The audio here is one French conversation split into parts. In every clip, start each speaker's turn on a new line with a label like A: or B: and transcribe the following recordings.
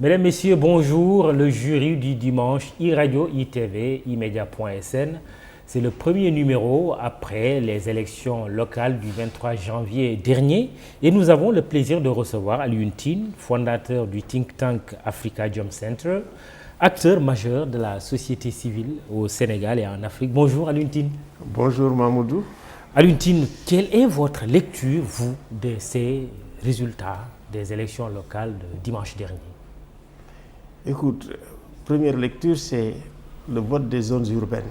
A: Mesdames, Messieurs, bonjour. Le jury du dimanche iRadio, ITV, imedia.sn. C'est le premier numéro après les élections locales du 23 janvier dernier. Et nous avons le plaisir de recevoir Alioune Tine, fondateur du think tank Afrikajom Center, acteur majeur de la société civile au Sénégal et en Afrique. Bonjour Alioune Tine.
B: Bonjour Mamoudou.
A: Alioune Tine, quelle est votre lecture, vous, de ces résultats des élections locales de dimanche dernier?
B: Écoute, première lecture, c'est le vote des zones urbaines,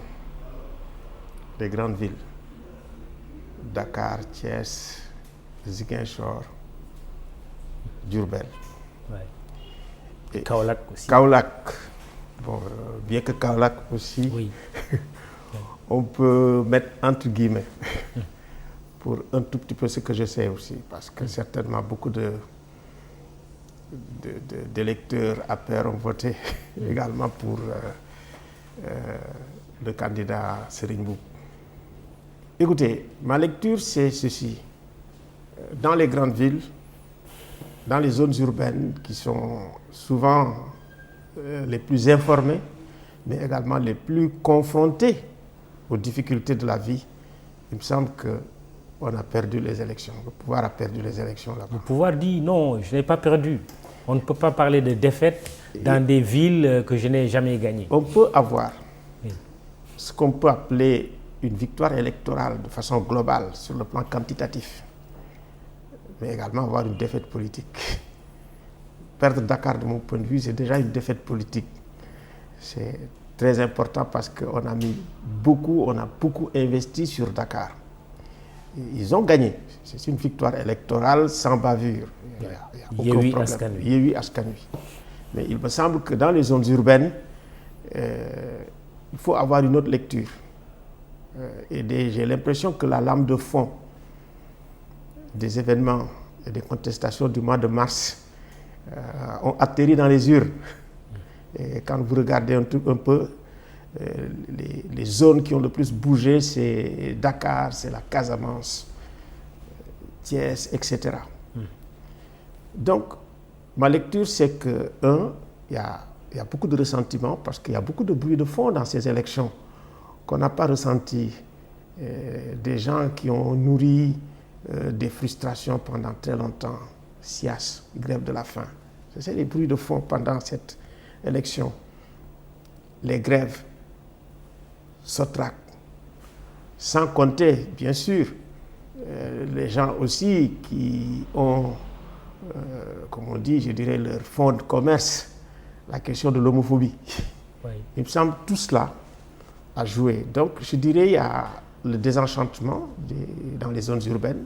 B: des grandes villes. Dakar, Thiès, Ziguinchor, Diourbel.
A: Ouais. Et Kaolack aussi.
B: Kaolack. Bon, bien que Kaolack aussi,
A: oui.
B: On peut mettre entre guillemets pour un tout petit peu ce que je sais aussi, parce que certainement beaucoup d'électeurs APR ont voté également pour le candidat Serigne Mboup. Écoutez, ma lecture c'est ceci. Dans les grandes villes, dans les zones urbaines qui sont souvent les plus informées, mais également les plus confrontées aux difficultés de la vie, il me semble qu'on a perdu les élections. Le pouvoir a perdu les élections là-bas.
A: Le pouvoir dit non, je n'ai pas perdu. On ne peut pas parler de défaite dans des villes que je n'ai jamais gagnées.
B: On peut avoir ce qu'on peut appeler une victoire électorale de façon globale sur le plan quantitatif, mais également avoir une défaite politique. Perdre Dakar, de mon point de vue, c'est déjà une défaite politique. C'est très important parce qu'on a beaucoup investi sur Dakar. Ils ont gagné. C'est une victoire électorale sans bavure. Il y a aucun problème. Yewwi Askan Wi. Mais il me semble que dans les zones urbaines, il faut avoir une autre lecture. J'ai l'impression que la lame de fond des événements et des contestations du mois de mars ont atterri dans les urnes. Et quand vous regardez un peu, les zones qui ont le plus bougé, c'est Dakar, c'est la Casamance, Thiès, etc. Donc, ma lecture, c'est que, il y a beaucoup de ressentiment parce qu'il y a beaucoup de bruit de fond dans ces élections qu'on n'a pas ressenti. Des gens qui ont nourri des frustrations pendant très longtemps, SIAS, grève de la faim. C'est les bruits de fond pendant cette élection. Les grèves, Sotrac, sans compter, bien sûr, les gens aussi qui ont, comme on dit, je dirais, leur fonds de commerce, la question de l'homophobie. Oui. Il me semble tout cela a joué. Donc, je dirais, il y a le désenchantement dans les zones urbaines,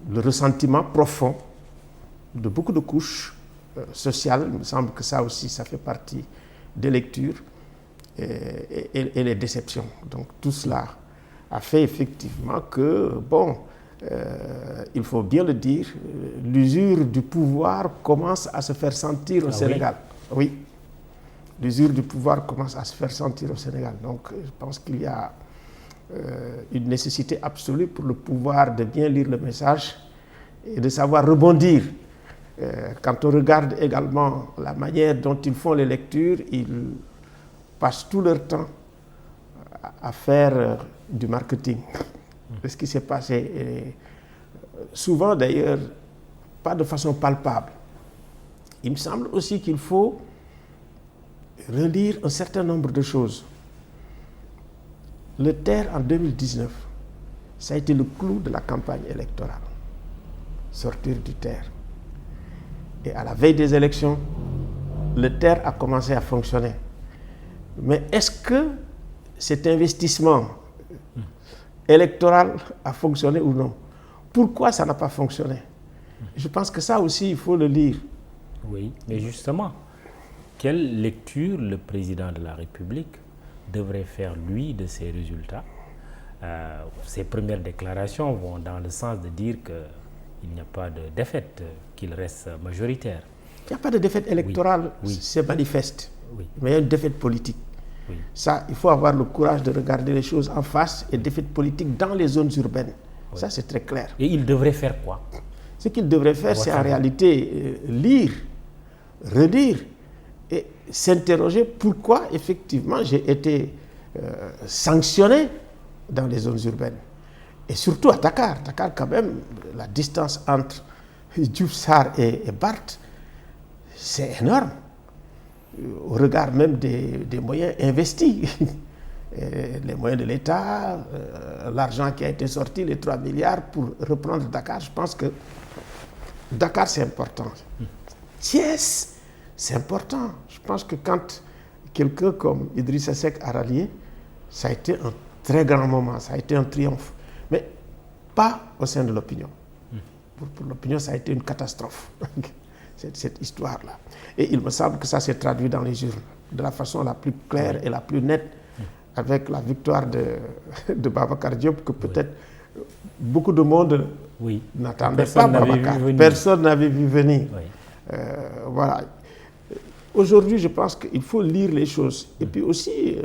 B: le ressentiment profond de beaucoup de couches sociales. Il me semble que ça aussi, ça fait partie des lectures et les déceptions. Donc tout cela a fait effectivement que, il faut bien le dire, l'usure du pouvoir commence à se faire sentir au Sénégal. Oui, l'usure du pouvoir commence à se faire sentir au Sénégal. Donc je pense qu'il y a une nécessité absolue pour le pouvoir de bien lire le message et de savoir rebondir. Quand on regarde également la manière dont ils font les lectures, ils passent tout leur temps à faire du marketing. C'est ce qui s'est passé. Et souvent d'ailleurs, pas de façon palpable. Il me semble aussi qu'il faut relire un certain nombre de choses. Le TER en 2019, ça a été le clou de la campagne électorale. Sortir du TER. Et à la veille des élections, le TER a commencé à fonctionner. Mais est-ce que cet investissement électoral a fonctionné ou non? Pourquoi ça n'a pas fonctionné? Je pense que ça aussi, il faut le lire.
A: Oui, mais justement, quelle lecture le président de la République devrait faire, lui, de ces résultats? Ses premières déclarations vont dans le sens de dire qu'il n'y a pas de défaite, qu'il reste majoritaire.
B: Il n'y a pas de défaite électorale, c'est manifeste. Oui. Mais il y a une défaite politique. Oui. Ça, il faut avoir le courage de regarder les choses en face et défaite politique dans les zones urbaines. Oui. Ça, c'est très clair.
A: Et il devrait faire quoi?
B: Ce qu'il devrait faire, c'est en réalité lire, redire et s'interroger pourquoi effectivement j'ai été sanctionné dans les zones urbaines. Et surtout à Dakar. Dakar, quand même, la distance entre Diouf Sarr et Barth, c'est énorme. Au regard même des moyens investis. Les moyens de l'État, l'argent qui a été sorti, les 3 milliards pour reprendre Dakar, je pense que Dakar, c'est important. Thiès, c'est important. Je pense que quand quelqu'un comme Idrissa Seck a rallié, ça a été un très grand moment, ça a été un triomphe. Mais pas au sein de l'opinion. Pour l'opinion, ça a été une catastrophe, cette histoire-là. Et il me semble que ça s'est traduit dans les urnes de la façon la plus claire et la plus nette, avec la victoire de Babacar Diop, que peut-être beaucoup de monde n'attendait pas. Personne n'avait vu venir. Voilà. Aujourd'hui, je pense qu'il faut lire les choses. Et puis aussi,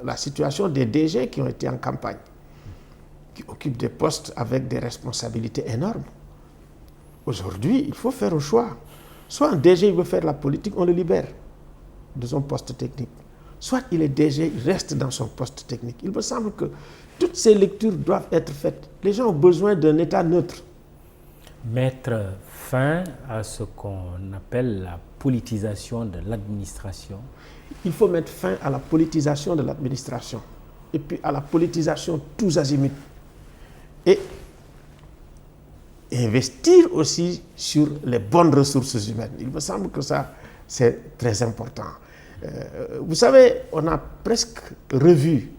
B: la situation des DG qui ont été en campagne, qui occupent des postes avec des responsabilités énormes. Aujourd'hui, il faut faire un choix. Soit un DG il veut faire la politique, on le libère de son poste technique. Soit il est DG, il reste dans son poste technique. Il me semble que toutes ces lectures doivent être faites. Les gens ont besoin d'un État neutre.
A: Mettre fin à ce qu'on appelle la politisation de l'administration.
B: Il faut mettre fin à la politisation de l'administration. Et puis à la politisation tous azimuts. Et investir aussi sur les bonnes ressources humaines. Il me semble que ça, c'est très important. Vous savez, on a presque revu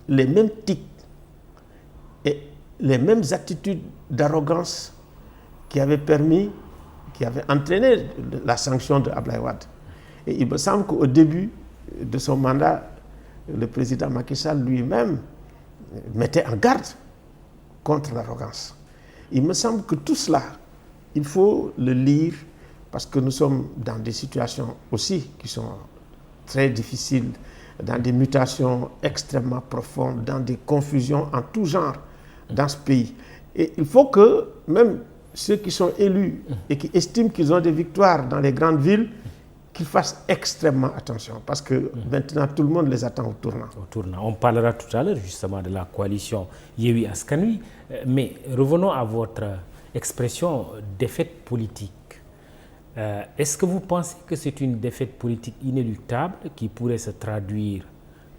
B: les mêmes tics et les mêmes attitudes d'arrogance qui avaient entraîné la sanction de Abdoulaye Wade. Et il me semble qu'au début de son mandat, le président Macky Sall lui-même mettait en garde contre l'arrogance. Il me semble que tout cela, il faut le lire parce que nous sommes dans des situations aussi qui sont très difficiles, dans des mutations extrêmement profondes, dans des confusions en tout genre dans ce pays. Et il faut que même ceux qui sont élus et qui estiment qu'ils ont des victoires dans les grandes villes, qu'ils fassent extrêmement attention parce que maintenant tout le monde les attend au tournant.
A: On parlera tout à l'heure justement de la coalition Yewwi Askan Wi, mais revenons à votre expression défaite politique. Est-ce que vous pensez que c'est une défaite politique inéluctable qui pourrait se traduire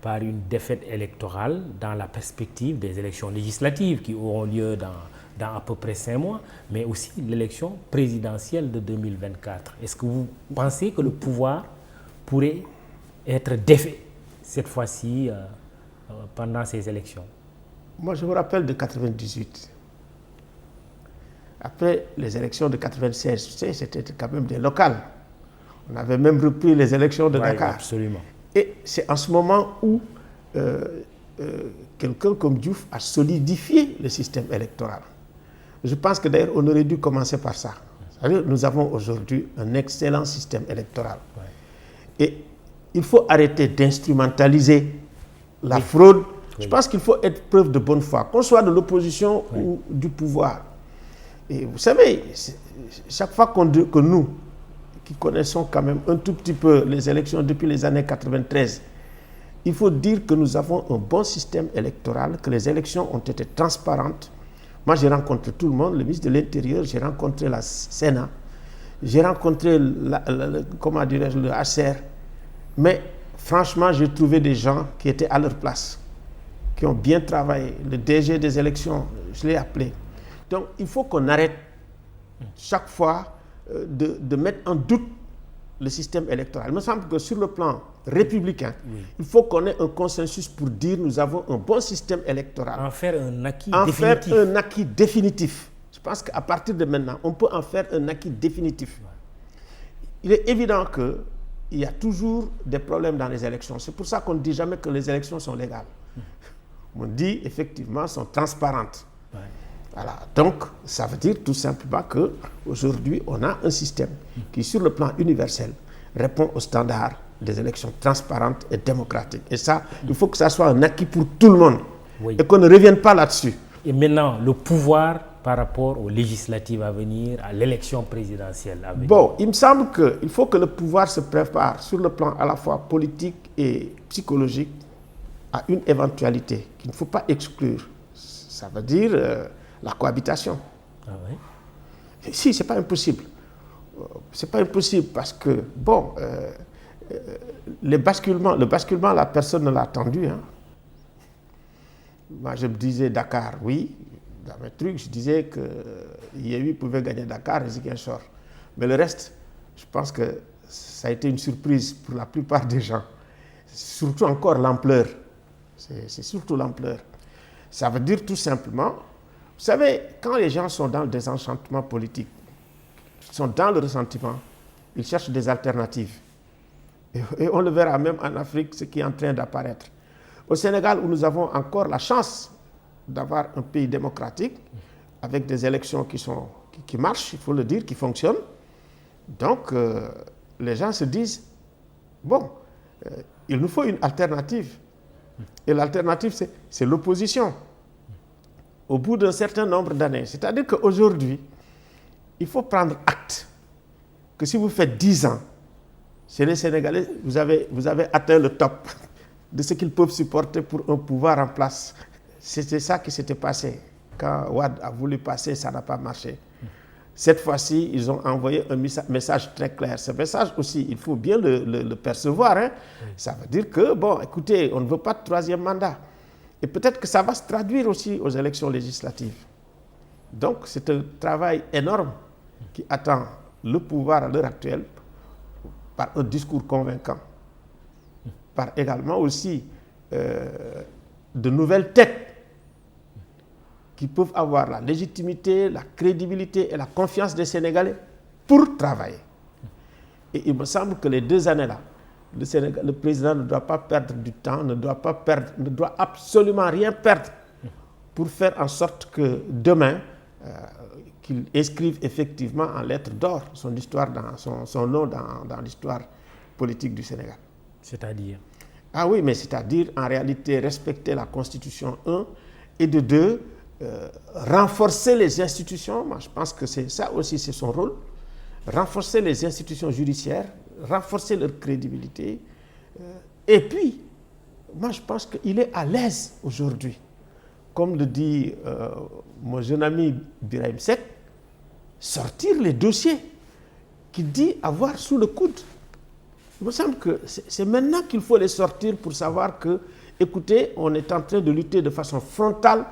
A: par une défaite électorale dans la perspective des élections législatives qui auront lieu dans à peu près 5 mois, mais aussi l'élection présidentielle de 2024? Est-ce que vous pensez que le pouvoir pourrait être défait cette fois-ci pendant ces élections?
B: Moi, je me rappelle de 98. Après les élections de 96, tu sais, c'était quand même des locales. On avait même repris les élections de Dakar.
A: Absolument.
B: Et c'est en ce moment où quelqu'un comme Diouf a solidifié le système électoral. Je pense que d'ailleurs, on aurait dû commencer par ça. C'est-à-dire, nous avons aujourd'hui un excellent système électoral. Et il faut arrêter d'instrumentaliser la fraude. Je pense qu'il faut être preuve de bonne foi, qu'on soit de l'opposition ou du pouvoir. Et vous savez, chaque fois que nous, qui connaissons quand même un tout petit peu les élections depuis les années 93, il faut dire que nous avons un bon système électoral, que les élections ont été transparentes. Moi, j'ai rencontré tout le monde, le ministre de l'Intérieur, j'ai rencontré la Sénat, j'ai rencontré le HCR. Mais franchement, j'ai trouvé des gens qui étaient à leur place, qui ont bien travaillé. Le DG des élections, je l'ai appelé. Donc, il faut qu'on arrête chaque fois de mettre en doute le système électoral. Il me semble que sur le plan républicain, il faut qu'on ait un consensus pour dire nous avons un bon système électoral.
A: En faire un acquis
B: définitif. En faire un acquis définitif. Je pense qu'à partir de maintenant, on peut en faire un acquis définitif. Il est évident qu'il y a toujours des problèmes dans les élections. C'est pour ça qu'on ne dit jamais que les élections sont légales. On dit effectivement sont transparentes. Voilà. Donc, ça veut dire tout simplement qu'aujourd'hui, on a un système qui, sur le plan universel, répond aux standards des élections transparentes et démocratiques. Et ça, il faut que ça soit un acquis pour tout le monde et qu'on ne revienne pas là-dessus.
A: Et maintenant, le pouvoir par rapport aux législatives à venir, à l'élection présidentielle à venir?
B: Bon, il me semble qu'il faut que le pouvoir se prépare sur le plan à la fois politique et psychologique à une éventualité qu'il ne faut pas exclure. Ça veut dire la cohabitation.
A: Ah oui?
B: Si, c'est pas impossible. C'est pas impossible parce que, bon, le basculement, la personne ne l'a attendu. Hein. Moi, je me disais Dakar, oui. Dans mes trucs, je disais que Yewwi pouvait gagner Dakar et Ziguinchor. Mais le reste, je pense que ça a été une surprise pour la plupart des gens. Surtout encore l'ampleur. C'est surtout l'ampleur. Ça veut dire tout simplement, vous savez, quand les gens sont dans le désenchantement politique, sont dans le ressentiment, ils cherchent des alternatives. Et on le verra même en Afrique, ce qui est en train d'apparaître. Au Sénégal, où nous avons encore la chance d'avoir un pays démocratique, avec des élections qui marchent, il faut le dire, qui fonctionnent. Donc, les gens se disent, bon, il nous faut une alternative. Et l'alternative, c'est l'opposition. Au bout d'un certain nombre d'années. C'est-à-dire qu'aujourd'hui, il faut prendre acte que si vous faites 10 ans, chez les Sénégalais, vous avez atteint le top de ce qu'ils peuvent supporter pour un pouvoir en place. C'était ça qui s'était passé. Quand Wade a voulu passer, ça n'a pas marché. Cette fois-ci, ils ont envoyé un message très clair. Ce message aussi, il faut bien le percevoir. Hein. Ça veut dire que, bon, écoutez, on ne veut pas de troisième mandat. Et peut-être que ça va se traduire aussi aux élections législatives. Donc, c'est un travail énorme qui attend le pouvoir à l'heure actuelle par un discours convaincant, par également aussi de nouvelles têtes qui peuvent avoir la légitimité, la crédibilité et la confiance des Sénégalais pour travailler. Et il me semble que les 2 années-là, le président ne doit pas perdre du temps, ne doit absolument rien perdre pour faire en sorte que demain, qu'il inscrive effectivement en lettres d'or son nom dans l'histoire politique du Sénégal.
A: C'est-à-dire?
B: Ah oui, mais c'est-à-dire en réalité respecter la Constitution 1 et de 2, renforcer les institutions. Moi, je pense que c'est ça aussi, c'est son rôle. Renforcer les institutions judiciaires, renforcer leur crédibilité. Et puis, moi, je pense qu'il est à l'aise aujourd'hui. Comme le dit mon jeune ami Birahim Seck, sortir les dossiers qu'il dit avoir sous le coude. Il me semble que c'est maintenant qu'il faut les sortir pour savoir que, écoutez, on est en train de lutter de façon frontale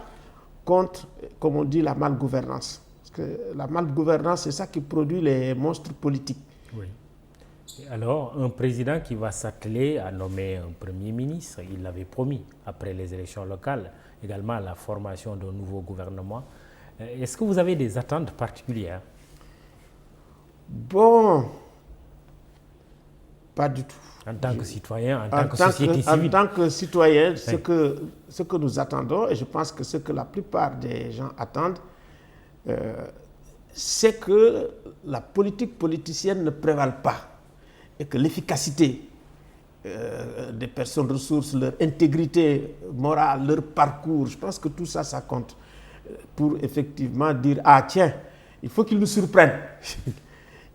B: contre, comme on dit, la malgouvernance. Parce que la malgouvernance, c'est ça qui produit les monstres politiques.
A: Oui. Et alors, un président qui va s'atteler à nommer un premier ministre, il l'avait promis, après les élections locales, également la formation d'un nouveau gouvernement. Est-ce que vous avez des attentes particulières?
B: Bon, pas du tout.
A: En tant que citoyen, en tant que société civile.
B: En tant que citoyen, oui. ce que nous attendons, et je pense que ce que la plupart des gens attendent, c'est que la politique politicienne ne prévale pas et que l'efficacité des personnes ressources, leur intégrité morale, leur parcours, je pense que tout ça, ça compte pour effectivement dire, ah tiens, il faut qu'ils nous surprennent.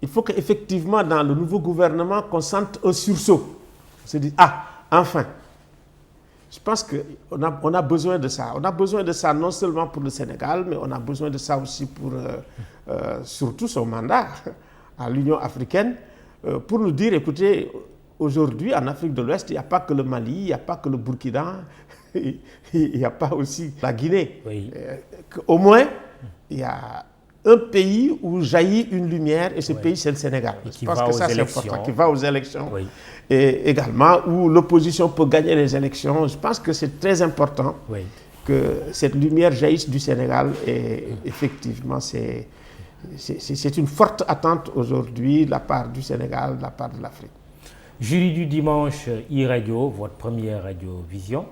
B: Il faut qu'effectivement, dans le nouveau gouvernement, qu'on sente un sursaut. On se dit, ah, enfin. Je pense qu'on a besoin de ça. On a besoin de ça non seulement pour le Sénégal, mais on a besoin de ça aussi pour, surtout son mandat à l'Union africaine, pour nous dire, écoutez, aujourd'hui, en Afrique de l'Ouest, il n'y a pas que le Mali, il n'y a pas que le Burkina, il n'y a pas aussi la Guinée. Oui. Au moins, il y a un pays où jaillit une lumière, et ce pays, c'est le Sénégal. Je pense que ça, c'est important, qui va aux élections. Oui. Et également, où l'opposition peut gagner les élections. Je pense que c'est très important que cette lumière jaillisse du Sénégal. Et effectivement, c'est une forte attente aujourd'hui de la part du Sénégal, de la part de l'Afrique.
A: Jury du dimanche, e-radio, votre première radiovision,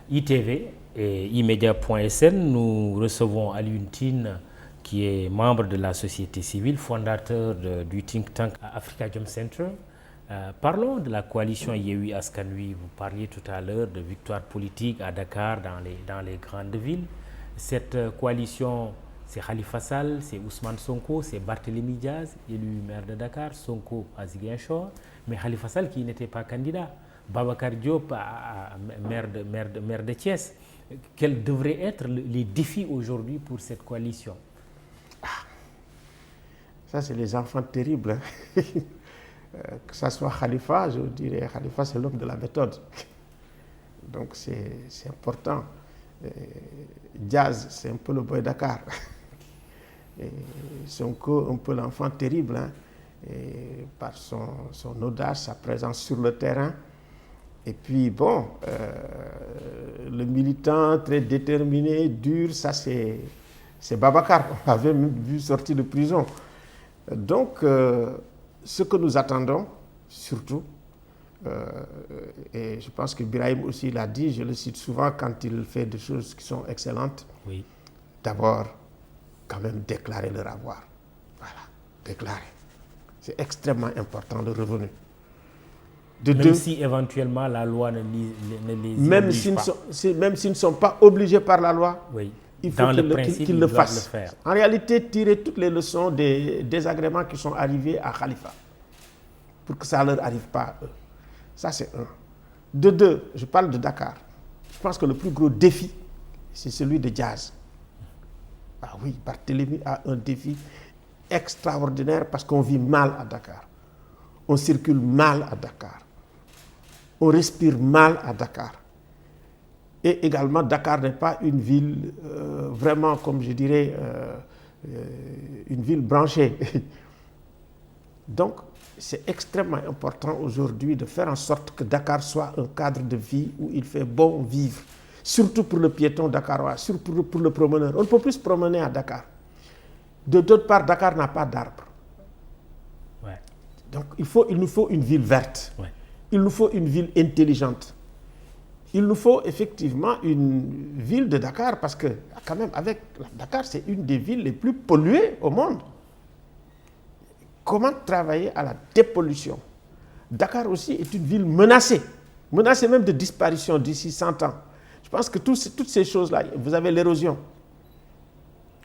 A: ITV et imedia.sn, nous recevons Alioune Tine, qui est membre de la société civile, fondateur du think tank Afrikajom Center. Parlons de la coalition Yewwi Askan Wi. Vous parliez tout à l'heure de victoire politique à Dakar, dans les grandes villes. Cette coalition C'est Khalifa Sall, c'est Ousmane Sonko, c'est Barthélémy Diaz, élu maire de Dakar, Sonko à Ziguinchor, mais Khalifa Sall qui n'était pas candidat. Babacar Diop, maire de Thiès. Quels devraient être les défis aujourd'hui pour cette coalition?
B: Ça, c'est les enfants terribles. Hein. Que ce soit Khalifa, je dirais, Khalifa, c'est l'homme de la méthode. Donc, c'est important. Diaz, c'est un peu le boy Dakar. Et Sonko, un peu l'enfant terrible, hein, et par son audace, sa présence sur le terrain. Et puis, bon, le militant très déterminé, dur, ça c'est Babacar. On l'avait vu sortir de prison. Donc, ce que nous attendons, surtout, et je pense que Birahim aussi l'a dit, je le cite souvent quand il fait des choses qui sont excellentes.
A: Oui.
B: D'abord, quand même déclarer leur avoir. Voilà, déclarer. C'est extrêmement important, le revenu.
A: Même si éventuellement la loi ne les oblige pas.
B: Même s'ils ne sont pas obligés par la loi,
A: oui.
B: Il faut qu'ils le fassent. En réalité, tirer toutes les leçons des désagréments qui sont arrivés à Khalifa, pour que ça ne leur arrive pas à eux. Ça, c'est un. De deux, je parle de Dakar. Je pense que le plus gros défi, c'est celui de Diaz. Ah oui, Barthélémy a un défi extraordinaire parce qu'on vit mal à Dakar. On circule mal à Dakar. On respire mal à Dakar. Et également, Dakar n'est pas une ville vraiment, comme je dirais, une ville branchée. Donc, c'est extrêmement important aujourd'hui de faire en sorte que Dakar soit un cadre de vie où il fait bon vivre. Surtout pour le piéton dakarois, surtout pour le promeneur. On ne peut plus se promener à Dakar. De d'autre part, Dakar n'a pas d'arbres.
A: Ouais.
B: Donc, il nous faut une ville verte.
A: Ouais.
B: Il nous faut une ville intelligente. Il nous faut effectivement une ville de Dakar parce que, quand même, avec Dakar, c'est une des villes les plus polluées au monde. Comment travailler à la dépollution? Dakar aussi est une ville menacée même de disparition d'ici 100 ans. Je pense que toutes ces choses-là, vous avez l'érosion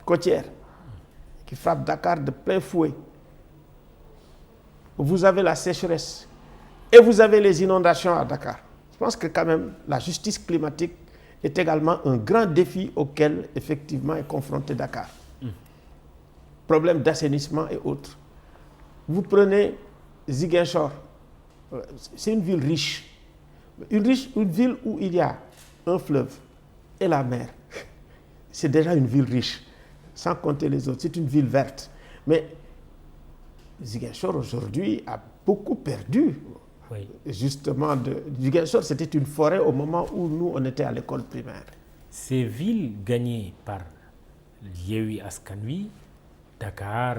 B: côtière qui frappe Dakar de plein fouet. Vous avez la sécheresse et vous avez les inondations à Dakar. Je pense que quand même, la justice climatique est également un grand défi auquel, effectivement, est confronté Dakar. Problème d'assainissement et autres. Vous prenez Ziguinchor, c'est une ville riche. Une ville où il y a un fleuve et la mer. C'est déjà une ville riche, sans compter les autres. C'est une ville verte. Mais Ziguinchor, aujourd'hui, a beaucoup perdu.
A: Oui.
B: Justement, Ziguinchor, c'était une forêt au moment où nous, on était à l'école primaire.
A: Ces villes gagnées par Yewwi Askan Wi, Dakar,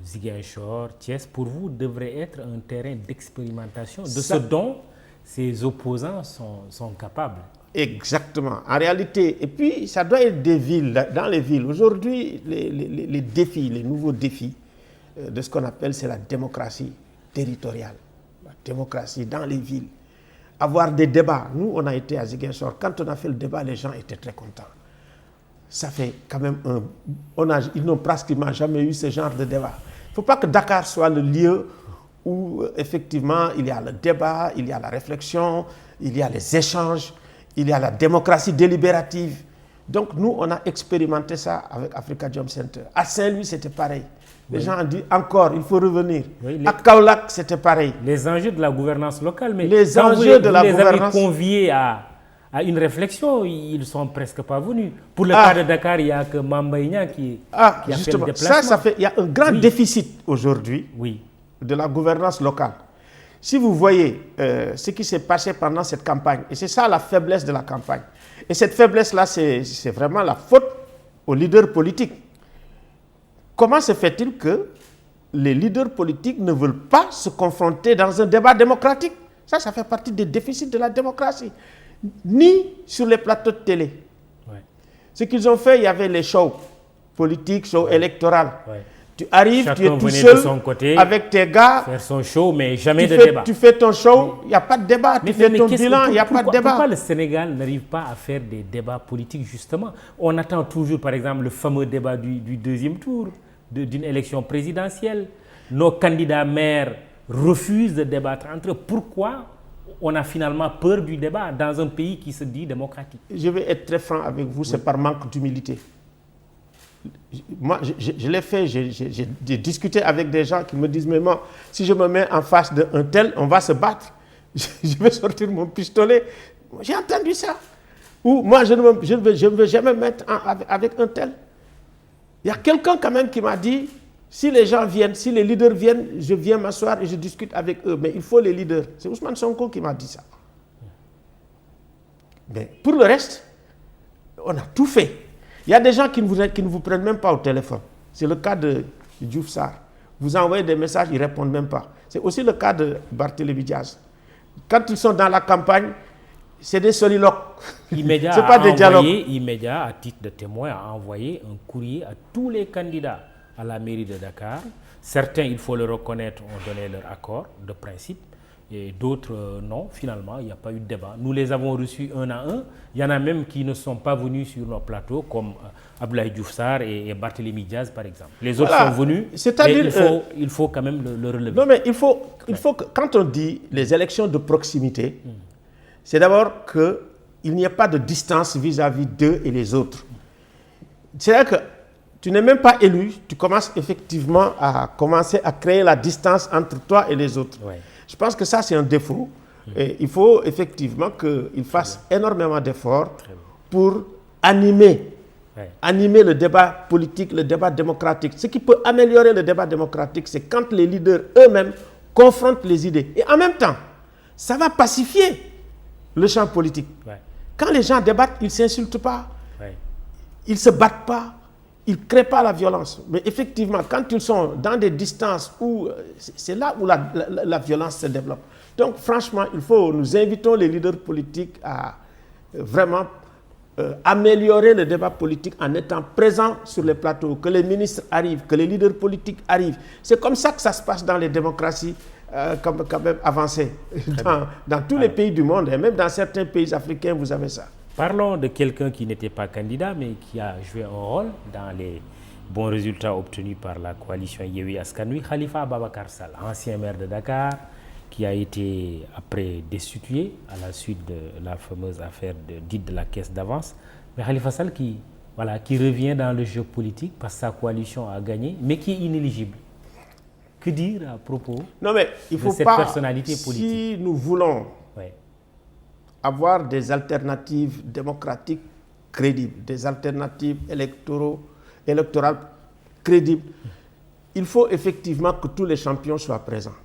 A: Ziguinchor, Thiès, pour vous, devraient être un terrain d'expérimentation de ce dont ces opposants sont capables.
B: Exactement. En réalité, et puis, ça doit être des villes, dans les villes. Aujourd'hui, les défis, les nouveaux défis de ce qu'on appelle, c'est la démocratie territoriale. La démocratie dans les villes. Avoir des débats. Nous, on a été à Ziguinchor. Quand on a fait le débat, les gens étaient très contents. Ça fait quand même ils n'ont pratiquement jamais eu ce genre de débat. Il ne faut pas que Dakar soit le lieu où, effectivement, il y a le débat, il y a la réflexion, il y a les échanges, il y a la démocratie délibérative. Donc, nous, on a expérimenté ça avec Africa Jom Center. À Saint-Louis, c'était pareil. Les gens ont dit encore, il faut revenir. Oui, à Kaolack, c'était pareil.
A: Les enjeux de la gouvernance locale, mais
B: les enjeux de la gouvernance.
A: Les avez conviés à une réflexion, ils ne sont presque pas venus. Pour le cas de Dakar, il n'y a que Mambaïna qui a fait le déplacement.
B: Il y a un grand déficit aujourd'hui de la gouvernance locale. Si vous voyez ce qui s'est passé pendant cette campagne, et c'est ça la faiblesse de la campagne, et cette faiblesse-là, c'est vraiment la faute aux leaders politiques. Comment se fait-il que les leaders politiques ne veulent pas se confronter dans un débat démocratique? Ça fait partie des déficits de la démocratie. Ni sur les plateaux de télé. Ouais. Ce qu'ils ont fait, il y avait les shows politiques, shows électoraux. Ouais. Tu arrives,
A: chacun
B: tu es tout
A: venait
B: seul
A: de son côté,
B: avec tes gars.
A: Faire son show, mais jamais de débat.
B: Tu fais ton show, il n'y a pas de débat. Tu fais ton bilan, il n'y a pas de débat.
A: Pourquoi le Sénégal n'arrive pas à faire des débats politiques, justement? On attend toujours, par exemple, le fameux débat du deuxième tour d'une élection présidentielle. Nos candidats maires refusent de débattre entre eux. Pourquoi on a finalement peur du débat dans un pays qui se dit démocratique?
B: Je vais être très franc avec vous, c'est par manque d'humilité. Moi, je l'ai fait, j'ai discuté avec des gens qui me disent, mais moi, si je me mets en face d'un tel, on va se battre. Je vais sortir mon pistolet. J'ai entendu ça. Ou moi, je ne veux jamais mettre avec un tel. Il y a quelqu'un quand même qui m'a dit, si les gens viennent, si les leaders viennent, je viens m'asseoir et je discute avec eux. Mais il faut les leaders. C'est Ousmane Sonko qui m'a dit ça. Mais pour le reste, on a tout fait. Il y a des gens qui ne vous prennent même pas au téléphone. C'est le cas de Diouf Sarr. Vous envoyez des messages, ils ne répondent même pas. C'est aussi le cas de Barthélémy Diaz. Quand ils sont dans la campagne, c'est des soliloques.
A: Immédiat,
B: c'est pas des dialogues.
A: Immédiat, à titre de témoin, a envoyé un courrier à tous les candidats à la mairie de Dakar. Certains, il faut le reconnaître, ont donné leur accord de principe. Et d'autres, non, finalement, il n'y a pas eu de débat. Nous les avons reçus un à un. Il y en a même qui ne sont pas venus sur nos plateaux, comme Abdoulaye Diouf Sarr et Barthélémy Diaz, par exemple. Les autres sont venus, mais il faut quand même le relever.
B: Non, mais il faut que, quand on dit les élections de proximité, c'est d'abord qu'il n'y a pas de distance vis-à-vis d'eux et les autres. C'est-à-dire que tu n'es même pas élu, tu commences effectivement à créer la distance entre toi et les autres. Ouais. Je pense que ça, c'est un défaut. Et il faut effectivement qu'ils fassent énormément d'efforts pour animer le débat politique, le débat démocratique. Ce qui peut améliorer le débat démocratique, c'est quand les leaders eux-mêmes confrontent les idées. Et en même temps, ça va pacifier le champ politique. Ouais. Quand les gens débattent, ils ne s'insultent pas, ils ne se battent pas, ils ne créent pas la violence. Mais effectivement, quand ils sont dans des distances où c'est là où la violence se développe. Donc franchement, nous invitons les leaders politiques à vraiment améliorer le débat politique en étant présents sur les plateaux, que les ministres arrivent, que les leaders politiques arrivent. C'est comme ça que ça se passe dans les démocraties quand même avancées. Dans tous les pays du monde, et même dans certains pays africains, vous avez ça.
A: Parlons de quelqu'un qui n'était pas candidat, mais qui a joué un rôle dans les bons résultats obtenus par la coalition Yewwi Askan Wi, Khalifa Ababacar Sall, ancien maire de Dakar, qui a été après destitué à la suite de la fameuse affaire dite de la caisse d'avance. Mais Khalifa Sall qui revient dans le jeu politique parce que sa coalition a gagné, mais qui est inéligible. Que dire à propos
B: de cette personnalité politique? Si nous voulons avoir des alternatives démocratiques crédibles, des alternatives électorales crédibles, il faut effectivement que tous les champions soient présents.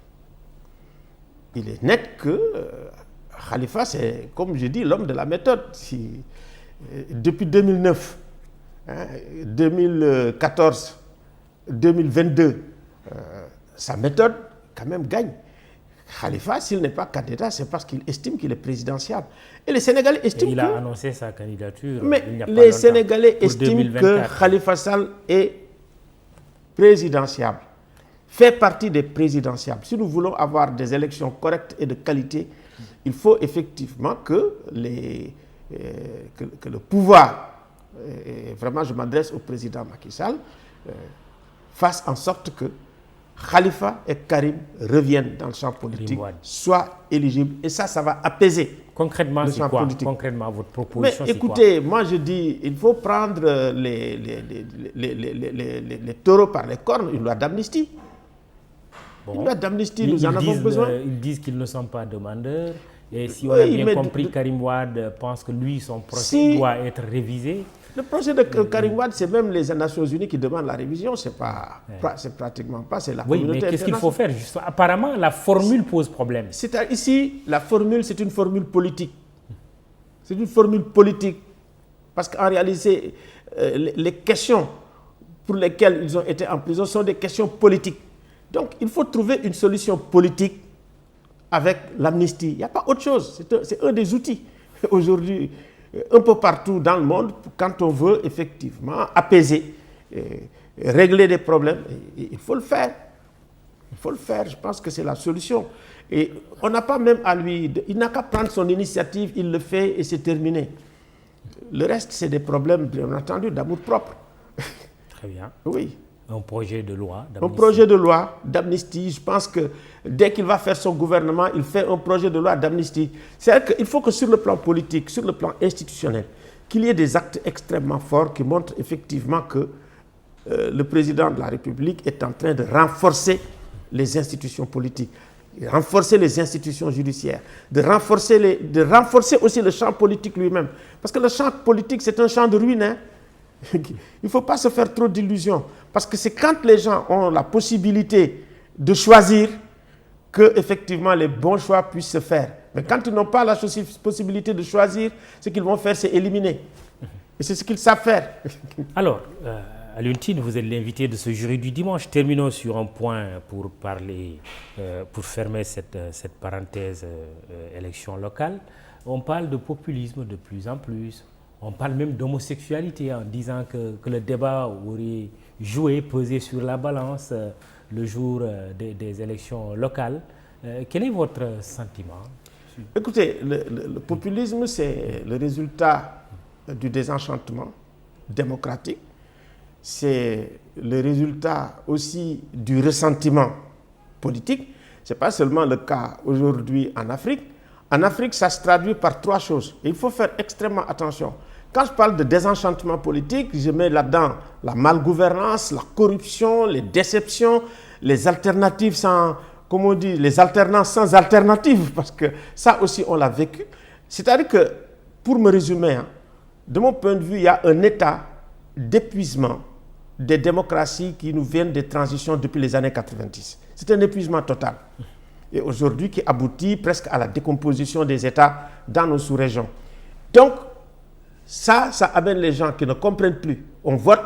B: Il est net que Khalifa, c'est, comme je dis, l'homme de la méthode. Depuis 2009, 2014, 2022, sa méthode, quand même, gagne. Khalifa, s'il n'est pas candidat, c'est parce qu'il estime qu'il est présidentiable. Et les Sénégalais estiment
A: il a annoncé sa candidature.
B: Mais les Sénégalais estiment que Khalifa Sall est présidentiable, fait partie des présidentiables. Si nous voulons avoir des élections correctes et de qualité, il faut effectivement que le pouvoir, et vraiment je m'adresse au président Macky Sall, fasse en sorte que Khalifa et Karim reviennent dans le champ politique, soient éligibles. Et ça va apaiser
A: concrètement, c'est quoi politique. Concrètement, votre proposition,
B: mais écoutez, moi je dis, il faut prendre les taureaux par les cornes, une loi d'amnistie. Une loi d'amnistie, nous en avons besoin.
A: Ils disent qu'ils ne sont pas demandeurs. Et si on a bien compris, Karim Wade pense que lui, son procès doit être révisé.
B: Le projet de Karim Wade, c'est même les Nations Unies qui demandent la révision. C'est pratiquement pas, c'est la communauté
A: internationale. Mais qu'est-ce qu'il faut faire justement? Apparemment, la formule pose problème.
B: Ici, la formule, c'est une formule politique. C'est une formule politique. Parce qu'en réalité, les questions pour lesquelles ils ont été en prison sont des questions politiques. Donc, il faut trouver une solution politique avec l'amnistie. Il n'y a pas autre chose. C'est un des outils aujourd'hui, un peu partout dans le monde, quand on veut effectivement apaiser régler des problèmes, il faut le faire. Il faut le faire, je pense que c'est la solution. Et on n'a pas même à lui, il n'a qu'à prendre son initiative, il le fait et c'est terminé. Le reste, c'est des problèmes, bien entendu, d'amour-propre.
A: Très bien.
B: Oui.
A: Un projet de loi d'amnistie.
B: Un projet de loi d'amnistie. Je pense que dès qu'il va faire son gouvernement, il fait un projet de loi d'amnistie. C'est-à-dire qu'il faut que sur le plan politique, sur le plan institutionnel, qu'il y ait des actes extrêmement forts qui montrent effectivement que le président de la République est en train de renforcer les institutions politiques, de renforcer les institutions judiciaires, de renforcer aussi le champ politique lui-même. Parce que le champ politique, c'est un champ de ruine. Hein. Il ne faut pas se faire trop d'illusions. Parce que c'est quand les gens ont la possibilité de choisir que, effectivement, les bons choix puissent se faire. Mais quand ils n'ont pas la possibilité de choisir, ce qu'ils vont faire, c'est éliminer. Et c'est ce qu'ils savent faire.
A: Alors, Alioune Tine, vous êtes l'invité de ce jury du dimanche. Terminons sur un point pour parler, pour fermer cette parenthèse élection locale. On parle de populisme de plus en plus. On parle même d'homosexualité en disant que le débat aurait joué, pesé sur la balance le jour des élections locales. Quel est votre sentiment?
B: Écoutez, le populisme, c'est le résultat du désenchantement démocratique. C'est le résultat aussi du ressentiment politique. Ce n'est pas seulement le cas aujourd'hui en Afrique. En Afrique, ça se traduit par trois choses. Et il faut faire extrêmement attention. Quand je parle de désenchantement politique, je mets là-dedans la malgouvernance, la corruption, les déceptions, les alternatives sans, comme on dit, les alternances sans alternative, parce que ça aussi, on l'a vécu. C'est-à-dire que, pour me résumer, hein, de mon point de vue, il y a un état d'épuisement des démocraties qui nous viennent des transitions depuis les années 90. C'est un épuisement total. Et aujourd'hui, qui aboutit presque à la décomposition des États dans nos sous-régions. Donc, ça amène les gens qui ne comprennent plus. On vote,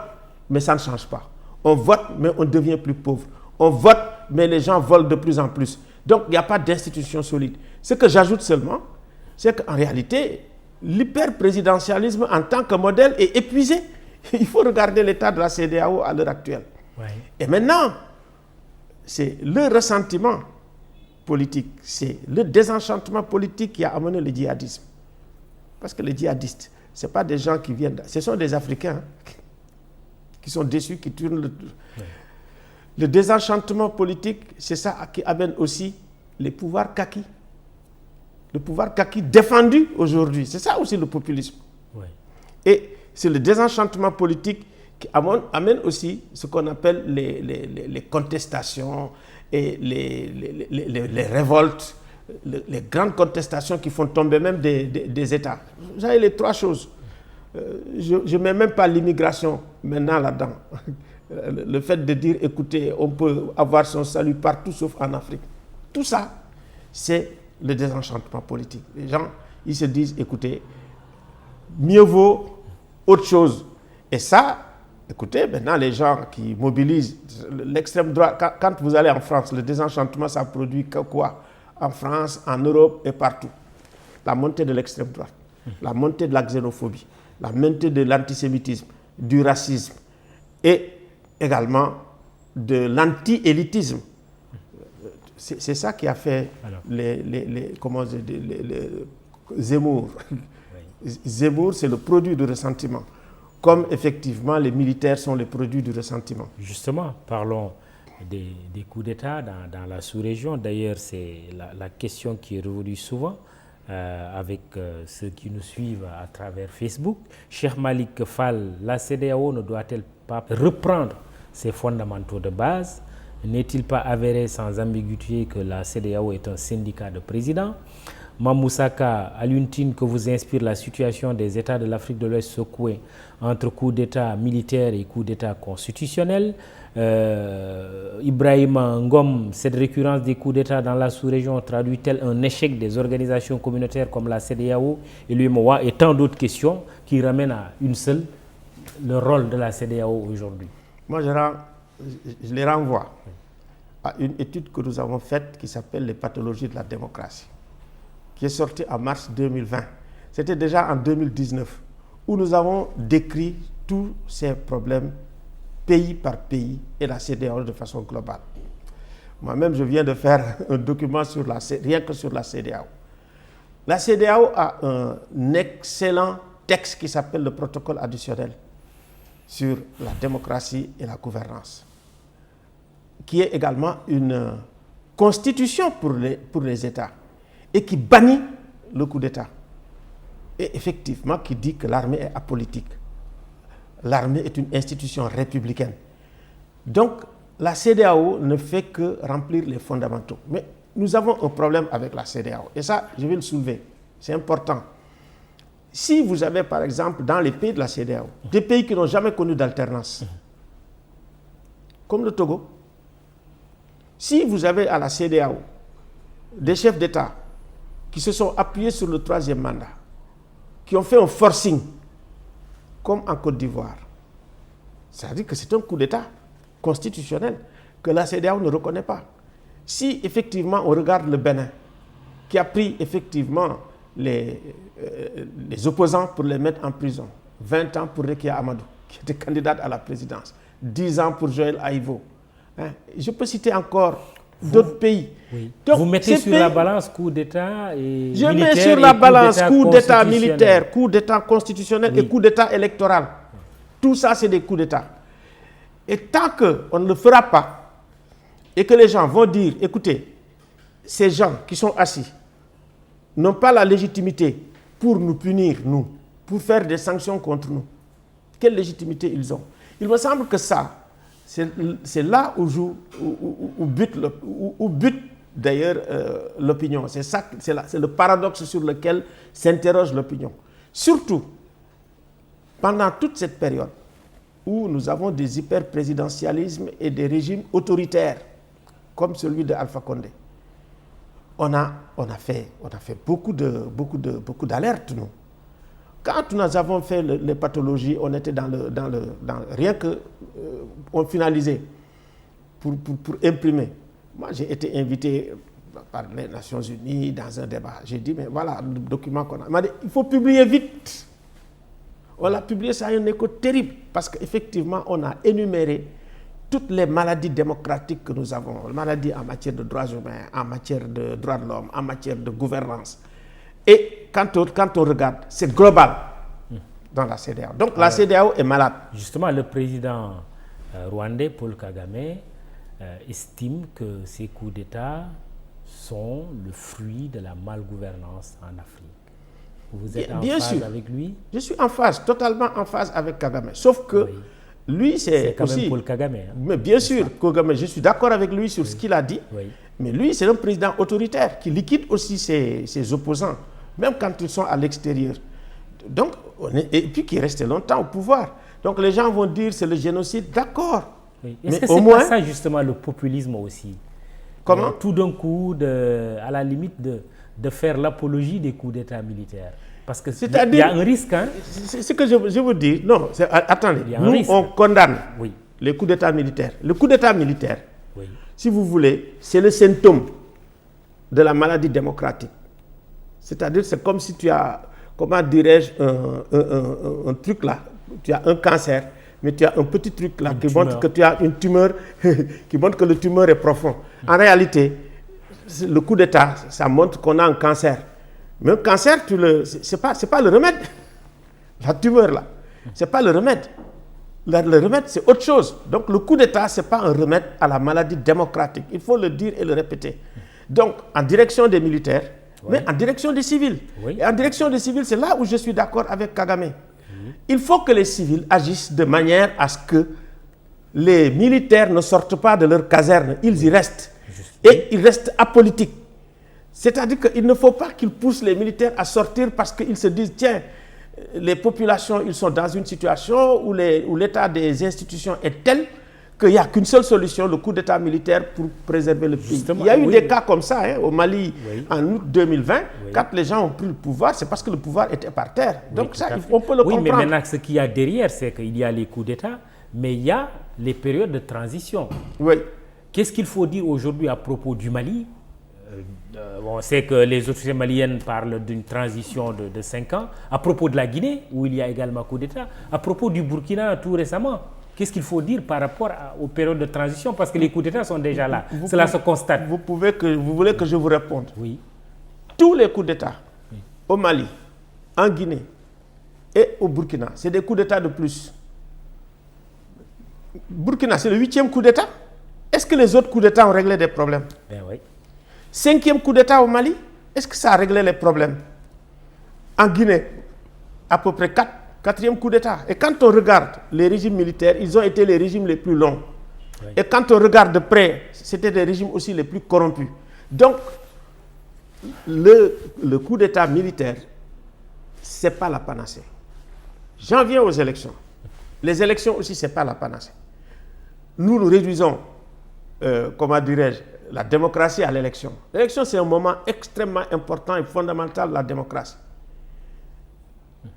B: mais ça ne change pas. On vote, mais on devient plus pauvre. On vote, mais les gens volent de plus en plus. Donc, il n'y a pas d'institution solide. Ce que j'ajoute seulement, c'est qu'en réalité, l'hyper-présidentialisme en tant que modèle est épuisé. Il faut regarder l'état de la CEDEAO à l'heure actuelle. Ouais. Et maintenant, c'est le ressentiment politique, c'est le désenchantement politique qui a amené le djihadisme. Parce que les djihadistes, ce ne sont pas des gens qui viennent... Ce sont des Africains qui sont déçus, qui tournent le... Ouais. Le désenchantement politique, c'est ça qui amène aussi les pouvoirs kaki. Le pouvoir kaki défendu aujourd'hui. C'est ça aussi le populisme. Ouais. Et c'est le désenchantement politique qui amène aussi ce qu'on appelle les contestations et les révoltes, les grandes contestations qui font tomber même des États. Vous avez les trois choses. Je ne mets même pas l'immigration maintenant là-dedans. Le fait de dire, écoutez, on peut avoir son salut partout sauf en Afrique. Tout ça, c'est le désenchantement politique. Les gens, ils se disent, écoutez, mieux vaut autre chose. Et ça, écoutez, maintenant les gens qui mobilisent l'extrême droite, quand vous allez en France, le désenchantement, ça produit quoi? En France, en Europe et partout. La montée de l'extrême droite, la montée de la xénophobie, la montée de l'antisémitisme, du racisme et également de l'anti-élitisme. C'est ça qui a fait Zemmour. Zemmour, c'est le produit du ressentiment. Comme effectivement les militaires sont les produits du ressentiment.
A: Justement, parlons des coups d'État dans la sous-région. D'ailleurs, c'est la question qui est revenue souvent avec ceux qui nous suivent à travers Facebook. Cheikh Malick Fall, la CEDEAO ne doit-elle pas reprendre ses fondamentaux de base? N'est-il pas avéré sans ambiguïté que la CEDEAO est un syndicat de présidents? Mamoussaka, Alioune Tine, que vous inspire la situation des États de l'Afrique de l'Ouest secoués entre coups d'État militaires et coups d'État constitutionnels. Ibrahima Ngom, cette récurrence des coups d'État dans la sous-région traduit-elle un échec des organisations communautaires comme la CEDEAO et l'UEMOA et tant d'autres questions qui ramènent à une seule, le rôle de la CEDEAO aujourd'hui?
B: Moi, je les renvoie à une étude que nous avons faite qui s'appelle les pathologies de la démocratie, qui est sortie en mars 2020. C'était déjà en 2019, où nous avons décrit tous ces problèmes pays par pays et la CEDEAO de façon globale. Moi-même, je viens de faire un document rien que sur la CEDEAO. La CEDEAO a un excellent texte qui s'appelle le protocole additionnel sur la démocratie et la gouvernance, qui est également une constitution pour les États et qui bannit le coup d'État. Et effectivement, qui dit que l'armée est apolitique. L'armée est une institution républicaine. Donc, la CEDEAO ne fait que remplir les fondamentaux. Mais nous avons un problème avec la CEDEAO. Et ça, je vais le soulever. C'est important. Si vous avez, par exemple, dans les pays de la CEDEAO, des pays qui n'ont jamais connu d'alternance, comme le Togo, si vous avez à la CEDEAO des chefs d'État qui se sont appuyés sur le 3e mandat, qui ont fait un forcing, comme en Côte d'Ivoire, ça veut dire que c'est un coup d'État constitutionnel que la CEDEAO ne reconnaît pas. Si effectivement on regarde le Bénin, qui a pris effectivement les opposants pour les mettre en prison, 20 ans pour Rekia Amadou, qui était candidate à la présidence, 10 ans pour Joël Aïvo. Je peux citer encore d'autres pays.
A: Oui. Donc, vous mettez sur la balance coup d'État et
B: je
A: militaire.
B: Je mets sur la balance coup d'État militaire, coup d'État constitutionnel et coup d'État électoral. Tout ça, c'est des coups d'État. Et tant qu'on ne le fera pas, et que les gens vont dire, écoutez, ces gens qui sont assis n'ont pas la légitimité pour nous punir, nous, pour faire des sanctions contre nous. Quelle légitimité ils ont? Il me semble que ça, c'est là où bute d'ailleurs l'opinion. C'est le paradoxe sur lequel s'interroge l'opinion. Surtout, pendant toute cette période où nous avons des hyper-présidentialismes et des régimes autoritaires, comme celui de Alpha Condé, on a fait beaucoup d'alertes, nous. Quand nous avons fait les pathologies, on était rien que on finalisait pour imprimer. Moi, j'ai été invité par les Nations Unies dans un débat. J'ai dit, mais voilà le document qu'on a. Il m'a dit, il faut publier vite. On l'a publié, ça a un écho terrible, parce qu'effectivement, on a énuméré toutes les maladies démocratiques que nous avons, les maladies en matière de droits humains, en matière de droits de l'homme, en matière de gouvernance. Et quand on regarde, c'est global dans la CEDEAO. Donc la CEDEAO est malade.
A: Justement, le président rwandais, Paul Kagame, estime que ces coups d'État sont le fruit de la malgouvernance en Afrique. Vous êtes en phase avec lui?
B: Je suis en phase, totalement en phase avec Kagame. Sauf que lui, c'est
A: quand même Paul Kagame. Hein?
B: Mais bien sûr, Kagame, je suis d'accord avec lui sur ce qu'il a dit. Oui. Mais lui, c'est un président autoritaire qui liquide aussi ses opposants, même quand ils sont à l'extérieur. Donc, et puis qui est resté longtemps au pouvoir. Donc les gens vont dire c'est le génocide, d'accord.
A: Oui. Est-ce que c'est pas ça justement le populisme aussi?
B: Comment?
A: Tout d'un coup, à la limite de faire l'apologie des coups d'État militaires. Parce que il y a un risque. Hein?
B: C'est ce que je veux dire. Non, attendez, nous on condamne les coups d'État militaires. Le coup d'État militaire, si vous voulez, c'est le symptôme de la maladie démocratique. C'est-à-dire, c'est comme si tu as, comment dirais-je, un truc là, tu as un cancer, mais tu as un petit truc là qui montre que tu as une tumeur, qui montre que le tumeur est profond. En réalité, le coup d'État, ça montre qu'on a un cancer. Mais un cancer, c'est pas le remède. La tumeur là, c'est pas le remède. Le remède, c'est autre chose. Donc le coup d'État, ce n'est pas un remède à la maladie démocratique. Il faut le dire et le répéter. Donc, en direction des militaires, mais en direction des civils. Et en direction des civils, c'est là où je suis d'accord avec Kagame. Il faut que les civils agissent de manière à ce que les militaires ne sortent pas de leur caserne. Ils y restent. Et ils restent apolitiques. C'est-à-dire qu'il ne faut pas qu'ils poussent les militaires à sortir parce qu'ils se disent, tiens, les populations, ils sont dans une situation où l'état des institutions est tel qu'il n'y a qu'une seule solution, le coup d'État militaire pour préserver le pays. Justement, il y a eu des cas comme ça au Mali en août 2020. Quand les gens ont pris le pouvoir, c'est parce que le pouvoir était par terre. Donc ça, on peut le comprendre.
A: Oui, mais maintenant, ce qu'il y a derrière, c'est qu'il y a les coups d'État, mais il y a les périodes de transition.
B: Oui.
A: Qu'est-ce qu'il faut dire aujourd'hui à propos du Mali? On sait que les autorités maliennes parlent d'une transition de 5 ans. À propos de la Guinée, où il y a également coup d'État. À propos du Burkina, tout récemment. qu'est-ce qu'il faut dire par rapport aux périodes de transition? Parce que les coups d'État sont déjà là. Cela se constate.
B: Vous voulez que je vous réponde?
A: Oui.
B: Tous les coups d'État au Mali, en Guinée et au Burkina, c'est des coups d'État de plus. Burkina, c'est le 8e coup d'État. Est-ce que les autres coups d'État ont réglé des problèmes?
A: Ben oui.
B: 5e coup d'État au Mali, est-ce que ça a réglé les problèmes? En Guinée, à peu près 4e coup d'État. Et quand on regarde les régimes militaires, ils ont été les régimes les plus longs. Oui. Et quand on regarde de près, c'était des régimes aussi les plus corrompus. Donc, le coup d'État militaire, ce n'est pas la panacée. J'en viens aux élections. Les élections aussi, ce n'est pas la panacée. Nous réduisons, comment dirais-je, la démocratie à l'élection. L'élection, c'est un moment extrêmement important et fondamental de la démocratie.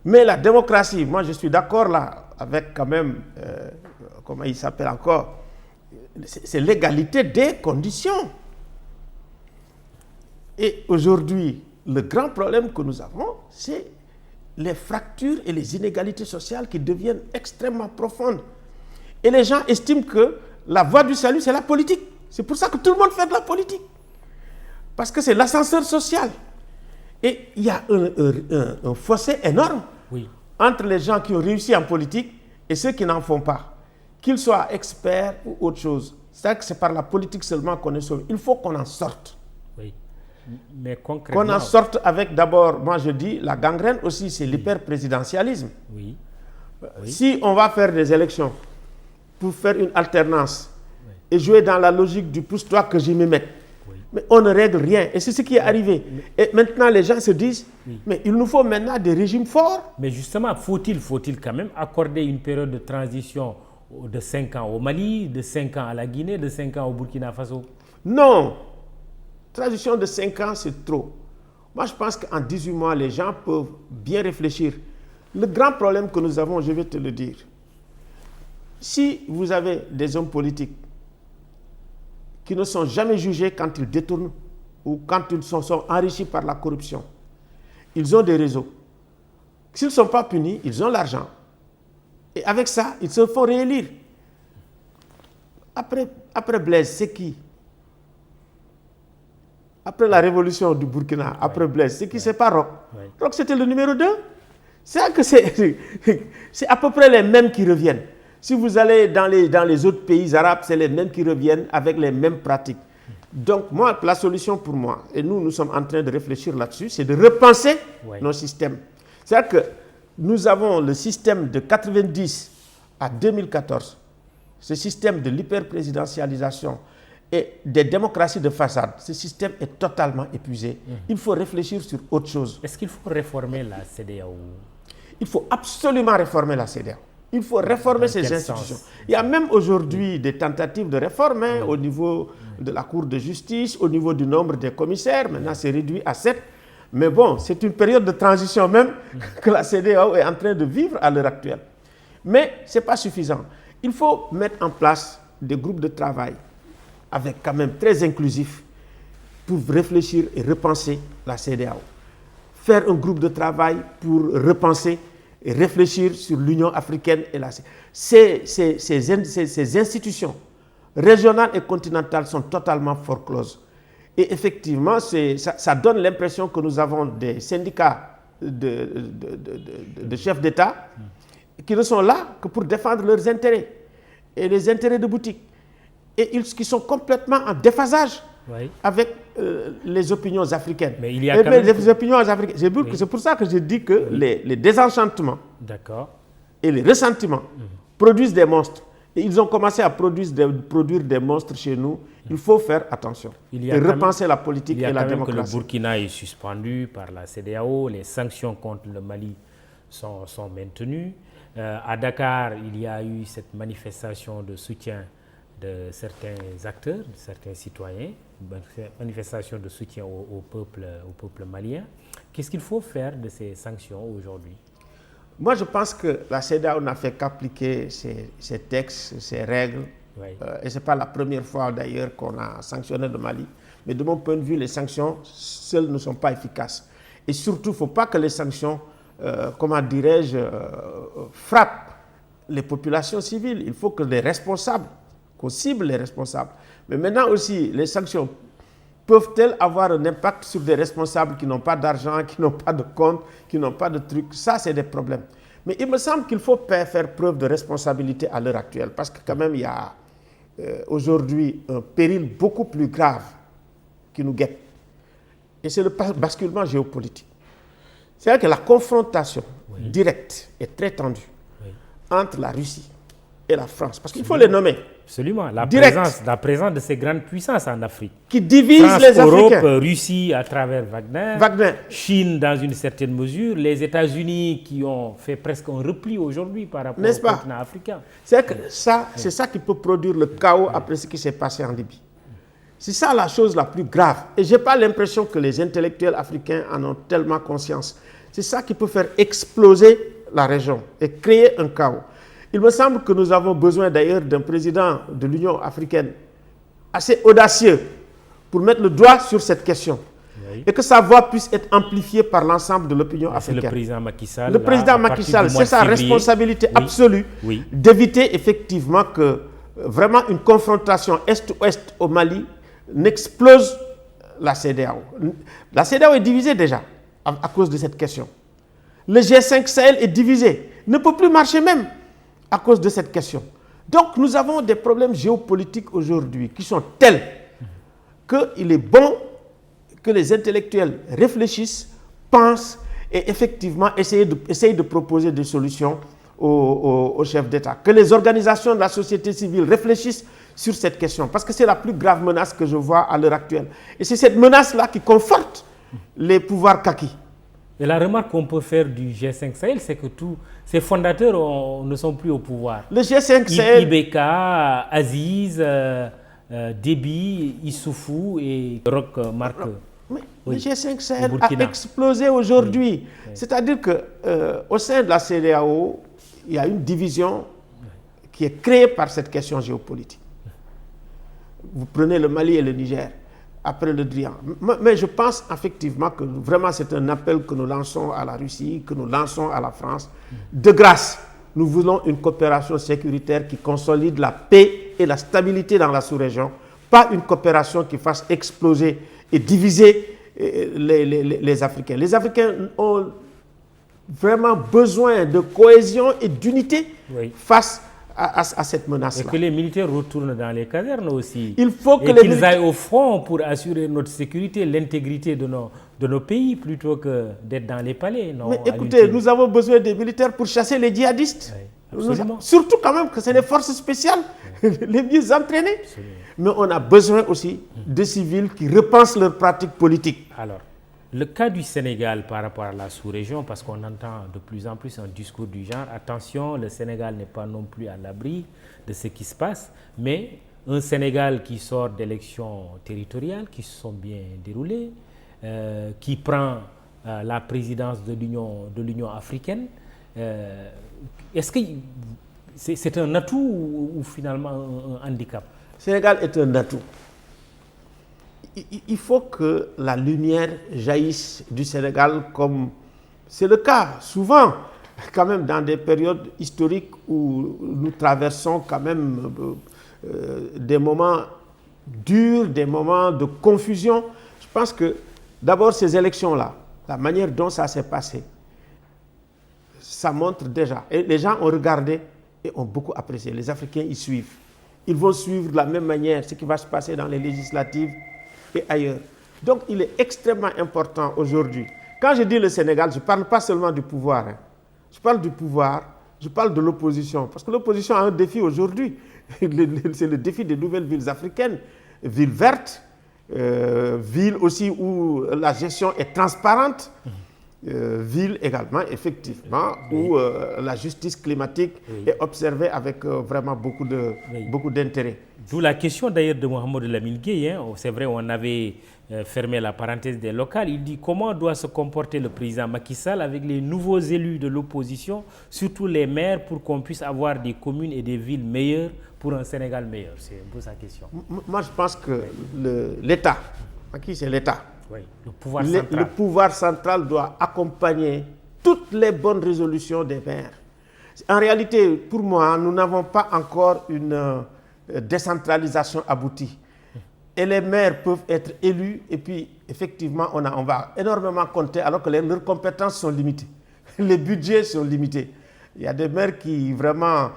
B: Mais la démocratie, moi je suis d'accord là, avec quand même, comment il s'appelle encore, c'est l'égalité des conditions. Et aujourd'hui, le grand problème que nous avons, c'est les fractures et les inégalités sociales qui deviennent extrêmement profondes. Et les gens estiment que la voie du salut, c'est la politique. C'est pour ça que tout le monde fait de la politique. Parce que c'est l'ascenseur social. Et il y a un fossé énorme entre les gens qui ont réussi en politique et ceux qui n'en font pas. Qu'ils soient experts ou autre chose. C'est-à-dire que c'est par la politique seulement qu'on est sauvé. Il faut qu'on en sorte.
A: Oui. Mais concrètement...
B: Qu'on en sorte avec d'abord, moi je dis, la gangrène aussi, c'est l'hyper-présidentialisme.
A: Oui.
B: Si on va faire des élections pour faire une alternance et jouer dans la logique du pousse-toi que j'y me mette, mais on ne règle rien. Et c'est ce qui est arrivé. Et maintenant, les gens se disent, mais il nous faut maintenant des régimes forts.
A: Mais justement, faut-il quand même accorder une période de transition de 5 ans au Mali, de 5 ans à la Guinée, de 5 ans au Burkina Faso?
B: Non. Transition de 5 ans, c'est trop. Moi, je pense qu'en 18 mois, les gens peuvent bien réfléchir. Le grand problème que nous avons, je vais te le dire. Si vous avez des hommes politiques qui ne sont jamais jugés quand ils détournent ou quand ils sont enrichis par la corruption, ils ont des réseaux. S'ils ne sont pas punis, ils ont l'argent. Et avec ça, ils se font réélire. Après Blaise, c'est qui? Après la révolution du Burkina, après Blaise, c'est qui? C'est pas Roch. Roch, c'était le numéro 2. C'est à peu près les mêmes qui reviennent. Si vous allez dans les autres pays arabes, c'est les mêmes qui reviennent avec les mêmes pratiques. Donc, moi, la solution pour moi, et nous sommes en train de réfléchir là-dessus, c'est de repenser nos systèmes. C'est-à-dire que nous avons le système de 90 à 2014, ce système de l'hyper-présidentialisation et des démocraties de façade. Ce système est totalement épuisé. Il faut réfléchir sur autre chose.
A: Est-ce qu'il faut réformer la CEDEAO?
B: Il faut absolument réformer la CEDEAO. Il faut réformer ces institutions. Il y a même aujourd'hui des tentatives de réforme au niveau de la Cour de justice, au niveau du nombre des commissaires. Maintenant, c'est réduit à 7. Mais bon, c'est une période de transition même que la CEDEAO est en train de vivre à l'heure actuelle. Mais ce n'est pas suffisant. Il faut mettre en place des groupes de travail avec quand même très inclusifs pour réfléchir et repenser la CEDEAO. Faire un groupe de travail pour repenser et réfléchir sur l'Union africaine et ces institutions régionales et continentales sont totalement forcloses. Et effectivement, ça donne l'impression que nous avons des syndicats de chefs d'État qui ne sont là que pour défendre leurs intérêts et les intérêts de boutique. Et qui sont complètement en déphasage avec les opinions africaines.
A: Mais il y a
B: les opinions africaines. C'est pour ça que je dis que les désenchantements et les ressentiments produisent des monstres. Et ils ont commencé à produire des monstres chez nous. Il faut faire attention et repenser la politique et la démocratie.
A: Que le Burkina est suspendu par la CEDEAO. Les sanctions contre le Mali sont maintenues. À Dakar, il y a eu cette manifestation de soutien de certains acteurs, de certains citoyens, manifestation de soutien au peuple malien. Qu'est-ce qu'il faut faire de ces sanctions aujourd'hui?
B: Moi, je pense que la CEDEAO n'a fait qu'appliquer ces textes, ces règles. Et ce n'est pas la première fois d'ailleurs qu'on a sanctionné le Mali. Mais de mon point de vue, les sanctions seules ne sont pas efficaces. Et surtout, il ne faut pas que les sanctions, comment dirais-je, frappent les populations civiles, il faut que les responsables, qu'on cible les responsables. Mais maintenant aussi, les sanctions peuvent-elles avoir un impact sur des responsables qui n'ont pas d'argent, qui n'ont pas de compte, qui n'ont pas de trucs? Ça, c'est des problèmes. Mais il me semble qu'il faut faire preuve de responsabilité à l'heure actuelle, parce que quand même, il y a aujourd'hui un péril beaucoup plus grave qui nous guette. Et c'est le basculement géopolitique. C'est-à-dire que la confrontation directe est très tendue entre la Russie et la France, parce qu'il faut les nommer.
A: Absolument. La présence de ces grandes puissances en Afrique.
B: Qui divisent
A: France,
B: les
A: Europe,
B: Africains.
A: Russie à travers Wagner, Chine dans une certaine mesure, les États-Unis qui ont fait presque un repli aujourd'hui par rapport au continent africain.
B: C'est que c'est ça qui peut produire le chaos après ce qui s'est passé en Libye. C'est ça la chose la plus grave. Et je n'ai pas l'impression que les intellectuels africains en ont tellement conscience. C'est ça qui peut faire exploser la région et créer un chaos. Il me semble que nous avons besoin d'ailleurs d'un président de l'Union africaine assez audacieux pour mettre le doigt sur cette question et que sa voix puisse être amplifiée par l'ensemble de l'opinion africaine.
A: C'est le président Macky Sall.
B: Le président Macky Sall, c'est sa responsabilité absolue d'éviter effectivement que vraiment une confrontation Est-Ouest au Mali n'explose la CEDEAO. La CEDEAO est divisée déjà à cause de cette question. Le G5 Sahel est divisé, ne peut plus marcher même à cause de cette question. Donc nous avons des problèmes géopolitiques aujourd'hui qui sont tels qu'il est bon que les intellectuels réfléchissent, pensent et effectivement essayent de proposer des solutions aux chefs d'État. Que les organisations de la société civile réfléchissent sur cette question, parce que c'est la plus grave menace que je vois à l'heure actuelle. Et c'est cette menace-là qui conforte les pouvoirs kakis.
A: Et la remarque qu'on peut faire du G5 Sahel, c'est que tous ces fondateurs ne sont plus au pouvoir.
B: Le G5 Sahel...
A: Ibeka, Aziz, Déby, Issoufou et Roch Marc.
B: Mais le G5 Sahel a explosé aujourd'hui. C'est-à-dire qu'au sein de la CEDEAO, il y a une division qui est créée par cette question géopolitique. Vous prenez le Mali et le Niger, après le Drian. Mais je pense effectivement que vraiment c'est un appel que nous lançons à la Russie, que nous lançons à la France. De grâce, nous voulons une coopération sécuritaire qui consolide la paix et la stabilité dans la sous-région, pas une coopération qui fasse exploser et diviser les Africains. Les Africains ont vraiment besoin de cohésion et d'unité face à cette menace-là.
A: Et que les militaires retournent dans les casernes aussi.
B: Il faut que
A: qu'ils aillent au front pour assurer notre sécurité, l'intégrité de nos pays, plutôt que d'être dans les palais. Non,
B: mais écoutez, nous avons besoin des militaires pour chasser les djihadistes. Surtout quand même que c'est les forces spéciales les mieux entraînées. Absolument. Mais on a besoin aussi de civils qui repensent leurs pratiques politiques.
A: Alors, le cas du Sénégal par rapport à la sous-région, parce qu'on entend de plus en plus un discours du genre, attention, le Sénégal n'est pas non plus à l'abri de ce qui se passe, mais un Sénégal qui sort d'élections territoriales qui se sont bien déroulées, qui prend la présidence de l'Union africaine, est-ce que c'est un atout ou finalement un handicap?
B: Le Sénégal est un atout. Il faut que la lumière jaillisse du Sénégal, comme c'est le cas souvent, quand même dans des périodes historiques où nous traversons quand même des moments durs, des moments de confusion. Je pense que d'abord ces élections-là, la manière dont ça s'est passé, ça montre déjà. Et les gens ont regardé et ont beaucoup apprécié. Les Africains y suivent. Ils vont suivre de la même manière ce qui va se passer dans les législatives et ailleurs. Donc il est extrêmement important aujourd'hui. Quand je dis le Sénégal, je ne parle pas seulement du pouvoir. Je parle du pouvoir, je parle de l'opposition. Parce que l'opposition a un défi aujourd'hui. C'est le défi des nouvelles villes africaines. Villes vertes, villes aussi où la gestion est transparente. Ville également, effectivement, où la justice climatique est observée avec vraiment beaucoup d'intérêt.
A: D'où la question d'ailleurs de Mohamed Lamine Gueye. C'est vrai, on avait fermé la parenthèse des locales. Il dit comment doit se comporter le président Macky Sall avec les nouveaux élus de l'opposition, surtout les maires, pour qu'on puisse avoir des communes et des villes meilleures pour un Sénégal meilleur. C'est un peu sa question.
B: Moi, je pense que l'État, Macky, c'est l'État.
A: Oui, le
B: pouvoir central doit accompagner toutes les bonnes résolutions des maires. En réalité, pour moi, nous n'avons pas encore une décentralisation aboutie. Et les maires peuvent être élus et puis effectivement on va énormément compter alors que leurs compétences sont limitées. Les budgets sont limités. Il y a des maires qui vraiment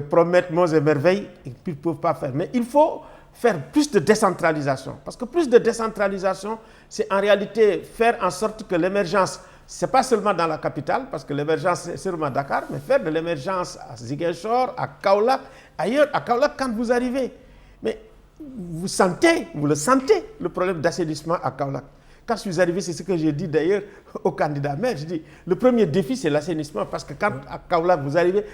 B: promettent monts et merveilles et puis ne peuvent pas faire. Mais il faut faire plus de décentralisation. Parce que plus de décentralisation, c'est en réalité faire en sorte que l'émergence, ce n'est pas seulement dans la capitale, parce que l'émergence c'est seulement Dakar, mais faire de l'émergence à Ziguinchor, à Kaolack, ailleurs, à Kaolack quand vous arrivez. Mais vous le sentez, le problème d'assainissement à Kaolack. Quand je suis arrivé, c'est ce que j'ai dit d'ailleurs au candidat maire. Je dis, le premier défi, c'est l'assainissement, parce que quand à Kaolack, vous arrivez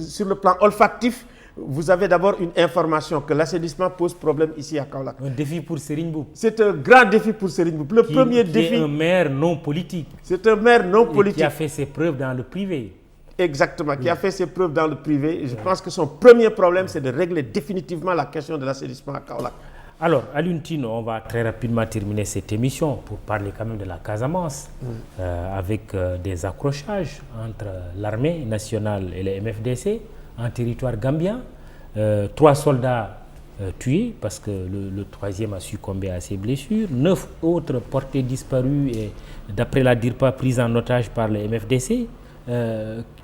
B: sur le plan olfactif, vous avez d'abord une information que l'assainissement pose problème ici à Kaolack.
A: Un défi pour Serigne Mboup.
B: C'est un grand défi pour Serigne Mboup. Le premier défi.
A: C'est un maire non politique.
B: C'est un maire non politique.
A: Qui a fait ses preuves dans le privé.
B: Exactement, qui a fait ses preuves dans le privé. Et je pense que son premier problème, c'est de régler définitivement la question de l'assainissement à Kaolack.
A: Alors, Alioune Tine, on va très rapidement terminer cette émission pour parler quand même de la Casamance, avec des accrochages entre l'armée nationale et le MFDC en territoire gambien. 3 soldats tués parce que le troisième a succombé à ses blessures. 9 autres portés disparus et, d'après la DIRPA, pris en otage par le MFDC.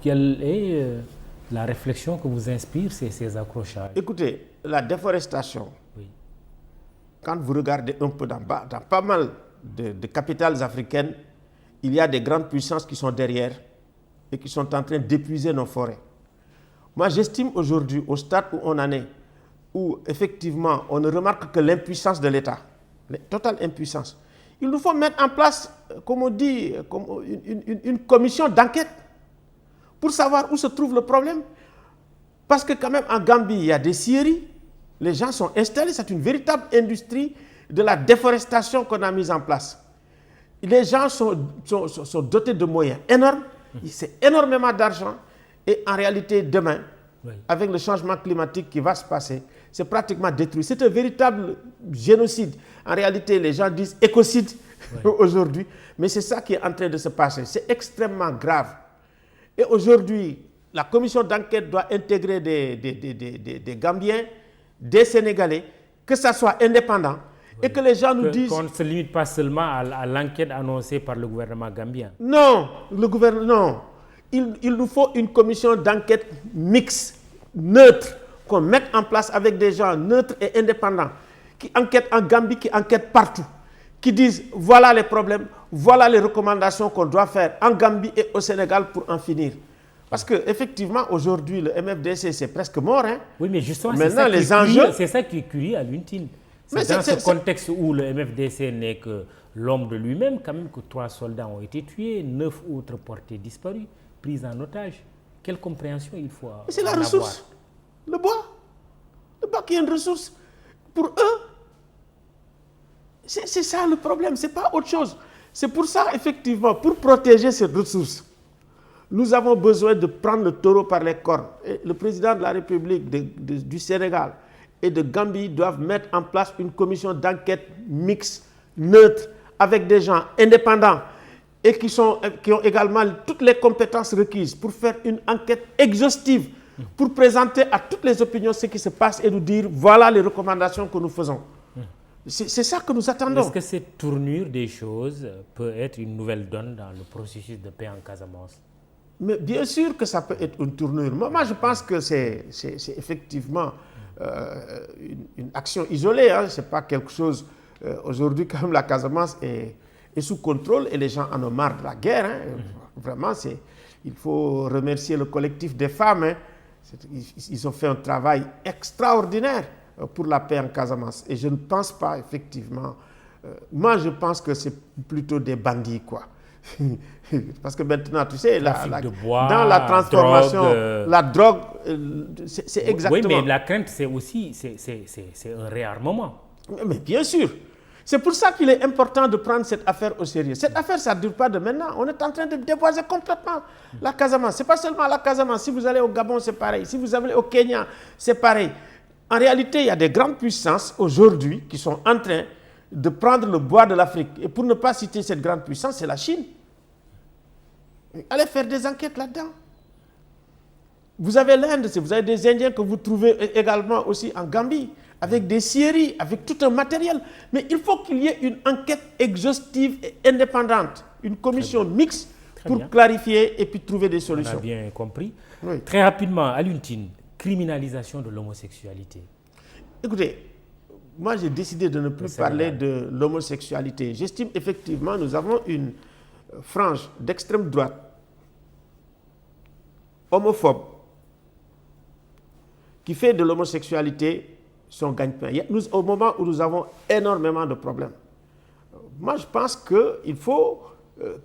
A: Quelle est la réflexion que vous inspirent ces accrochages?
B: Écoutez, la déforestation, oui. Quand vous regardez un peu d'en bas, dans pas mal de capitales africaines, il y a des grandes puissances qui sont derrière et qui sont en train d'épuiser nos forêts. Moi, j'estime aujourd'hui, au stade où on en est, où effectivement on ne remarque que l'impuissance de l'État, la totale impuissance, il nous faut mettre en place, comme on dit, une commission d'enquête pour savoir où se trouve le problème. Parce que quand même en Gambie, il y a des scieries, les gens sont installés, c'est une véritable industrie de la déforestation qu'on a mise en place. Les gens sont dotés de moyens énormes, c'est énormément d'argent, et en réalité demain, oui, avec le changement climatique qui va se passer, c'est pratiquement détruit. C'est un véritable génocide. En réalité, les gens disent écocide, oui, aujourd'hui, mais c'est ça qui est en train de se passer. C'est extrêmement grave. Et aujourd'hui, la commission d'enquête doit intégrer des Gambiens, des Sénégalais, que ça soit indépendant, oui, et que les gens nous disent...
A: Qu'on ne se limite pas seulement à l'enquête annoncée par le gouvernement gambien.
B: Non, le gouvernement... Non. Il nous faut une commission d'enquête mixte, neutre, qu'on mette en place avec des gens neutres et indépendants, qui enquêtent en Gambie, qui enquêtent partout, qui disent voilà les problèmes, voilà les recommandations qu'on doit faire en Gambie et au Sénégal pour en finir. Parce qu'effectivement, aujourd'hui, le MFDC, c'est presque mort. Hein.
A: Oui, mais justement, c'est ça qui est curieux à Alioune Tine. C'est dans ce contexte où le MFDC n'est que l'homme de lui-même, quand même, que 3 soldats ont été tués, 9 autres portés disparus, pris en otage. Quelle compréhension il faut avoir?
B: C'est la ressource, le bois. Le bois qui est une ressource. Pour eux, c'est ça le problème, ce n'est pas autre chose. C'est pour ça, effectivement, pour protéger cette ressource, nous avons besoin de prendre le taureau par les cornes. Et le président de la République du Sénégal et de Gambie doivent mettre en place une commission d'enquête mixte, neutre, avec des gens indépendants et qui ont également toutes les compétences requises pour faire une enquête exhaustive, pour présenter à toutes les opinions ce qui se passe et nous dire voilà les recommandations que nous faisons. C'est ça que nous attendons.
A: Est-ce que cette tournure des choses peut être une nouvelle donne dans le processus de paix en Casamance?
B: Mais bien sûr que ça peut être une tournure. Moi je pense que c'est effectivement une action isolée. Hein. Ce n'est pas quelque chose... aujourd'hui, quand même, la Casamance est sous contrôle et les gens en ont marre de la guerre. Hein. Vraiment, il faut remercier le collectif des femmes. Hein. Ils ont fait un travail extraordinaire pour la paix en Casamance. Et je ne pense pas, effectivement... moi, je pense que c'est plutôt des bandits, quoi. Parce que maintenant, tu sais, dans la transformation, la drogue, c'est exactement...
A: Oui, mais la crainte, c'est aussi un réarmement.
B: Mais bien sûr. C'est pour ça qu'il est important de prendre cette affaire au sérieux. Cette affaire, ça ne dure pas de maintenant. On est en train de déboiser complètement la Casamance. Ce n'est pas seulement la Casamance. Si vous allez au Gabon, c'est pareil. Si vous allez au Kenya, c'est pareil. En réalité, il y a des grandes puissances aujourd'hui qui sont en train de prendre le bois de l'Afrique. Et pour ne pas citer cette grande puissance, c'est la Chine. Allez faire des enquêtes là-dedans. Vous avez l'Inde, vous avez des Indiens que vous trouvez également aussi en Gambie, avec des scieries, avec tout un matériel. Mais il faut qu'il y ait une enquête exhaustive et indépendante, une commission mixte pour clarifier et puis trouver des solutions.
A: On a bien compris.
B: Oui.
A: Très rapidement, Alioune Tine, criminalisation de l'homosexualité.
B: Écoutez, moi j'ai décidé de ne plus parler de l'homosexualité. J'estime effectivement nous avons une frange d'extrême droite, homophobe, qui fait de l'homosexualité son gagne-pain. Au moment où nous avons énormément de problèmes. Moi je pense qu'il faut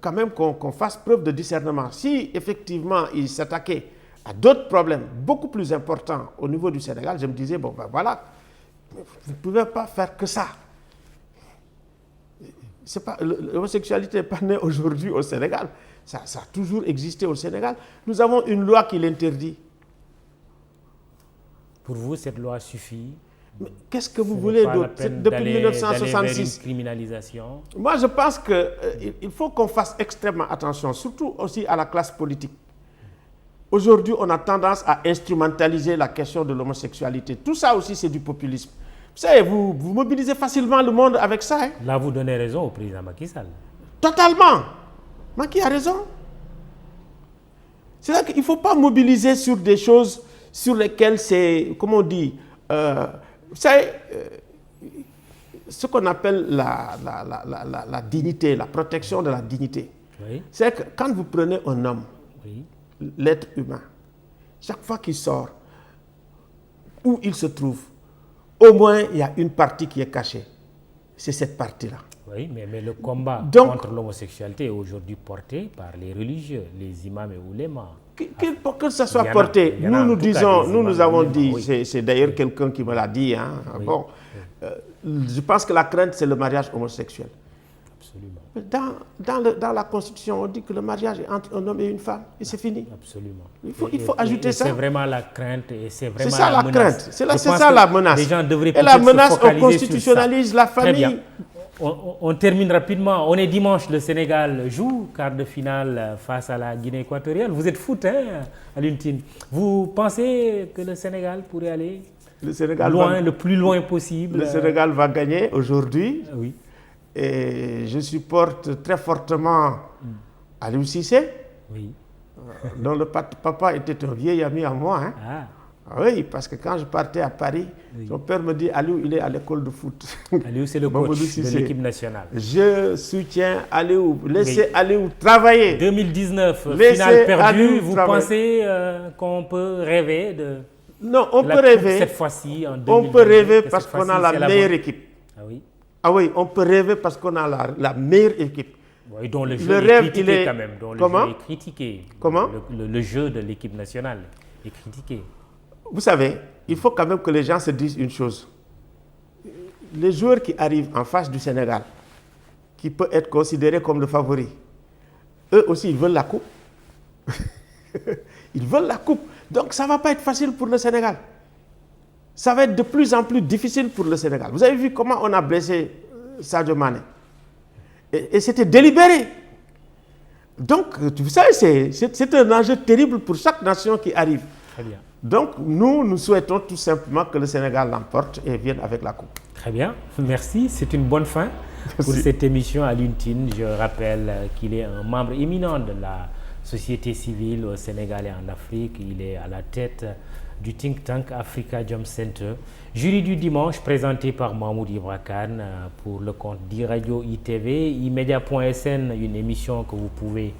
B: quand même qu'on fasse preuve de discernement. Si effectivement il s'attaquait à d'autres problèmes beaucoup plus importants au niveau du Sénégal, je me disais, bon ben voilà, vous ne pouvez pas faire que ça. L'homosexualité n'est pas née aujourd'hui au Sénégal. Ça a toujours existé au Sénégal. Nous avons une loi qui l'interdit.
A: Pour vous, cette loi suffit?
B: Mais qu'est-ce que vous voulez d'autre? Depuis 1966.
A: Une criminalisation.
B: Moi, je pense qu'il faut qu'on fasse extrêmement attention, surtout aussi à la classe politique. Aujourd'hui, on a tendance à instrumentaliser la question de l'homosexualité. Tout ça aussi, c'est du populisme. Vous savez, vous mobilisez facilement le monde avec ça. Hein?
A: Là, vous donnez raison au président Macky Sall.
B: Totalement. Macky a raison. C'est là qu'il ne faut pas mobiliser sur des choses sur lesquelles c'est, comment on dit, vous savez, ce qu'on appelle la dignité, la protection de la dignité. Oui. C'est que quand vous prenez un homme, oui, l'être humain, chaque fois qu'il sort, où il se trouve, au moins il y a une partie qui est cachée. C'est cette partie-là.
A: Oui, mais le combat contre l'homosexualité est aujourd'hui porté par les religieux, les imams et oulémas.
B: Que ça soit porté, nous disons, nous avons dit, oui, c'est d'ailleurs quelqu'un qui me l'a dit, hein, oui, bon, oui. Je pense que la crainte c'est le mariage homosexuel. Absolument. Dans la Constitution, on dit que le mariage est entre un homme et une femme, et c'est fini.
A: Absolument.
B: Il faut ajouter ça.
A: C'est vraiment la crainte et c'est vraiment
B: ça,
A: la
B: crainte. C'est ça la menace.
A: Les gens devraient
B: et la menace, on constitutionnalise la famille.
A: Très bien. On termine rapidement. On est dimanche, le Sénégal joue quart de finale face à la Guinée équatoriale. Vous êtes foot, hein, Alioune Tine. Vous pensez que le Sénégal pourrait aller le plus loin possible?
B: Le Sénégal va gagner aujourd'hui.
A: Oui.
B: Et je supporte très fortement Aliou Cissé, oui, dont le papa était un vieil ami à moi. Hein. Ah. Oui, parce que quand je partais à Paris, oui, son père me dit, Aliou, il est à l'école de foot.
A: Aliou, c'est le coach de l'équipe nationale.
B: Je soutiens Aliou. Laissez Aliou travailler.
A: 2019, finale perdue. Vous pensez qu'on peut rêver de...
B: Non, on peut rêver.
A: Cette fois-ci, en 2022,
B: on peut rêver parce qu'on a la meilleure équipe.
A: Ah oui?
B: Ah oui, on peut rêver parce qu'on a la meilleure équipe.
A: Oui, dont le jeu est critiqué quand même. Dont le jeu est critiqué.
B: Comment?
A: Le jeu de l'équipe nationale est critiqué.
B: Vous savez, il faut quand même que les gens se disent une chose. Les joueurs qui arrivent en face du Sénégal, qui peut être considéré comme le favori, eux aussi, ils veulent la coupe. Ils veulent la coupe. Donc, ça ne va pas être facile pour le Sénégal. Ça va être de plus en plus difficile pour le Sénégal. Vous avez vu comment on a blessé Sadio Mané. Et c'était délibéré. Donc, vous savez, c'est un enjeu terrible pour chaque nation qui arrive.
A: Très bien.
B: Donc, nous souhaitons tout simplement que le Sénégal l'emporte et vienne avec la coupe.
A: Très bien. Merci. C'est une bonne fin pour cette émission. Alioune Tine, je rappelle qu'il est un membre éminent de la société civile au Sénégal et en Afrique. Il est à la tête du think tank Africa Jom Center. Jury du dimanche présenté par Mahmoud Ibra Kane pour le compte d'e-radio ITV, imedia.sn, une émission que vous pouvez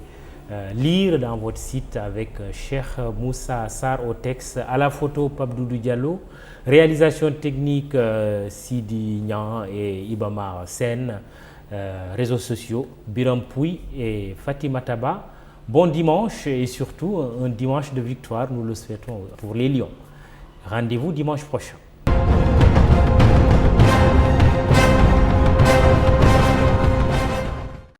A: lire dans votre site avec Cheikh Moussa Sarr au texte, à la photo Pape Doudou Diallo, réalisation technique Sidi Nian et Ibama Sen, réseaux sociaux Biram Pouy et Fatima Taba. Bon dimanche et surtout un dimanche de victoire, nous le souhaitons pour les Lions. Rendez-vous dimanche prochain.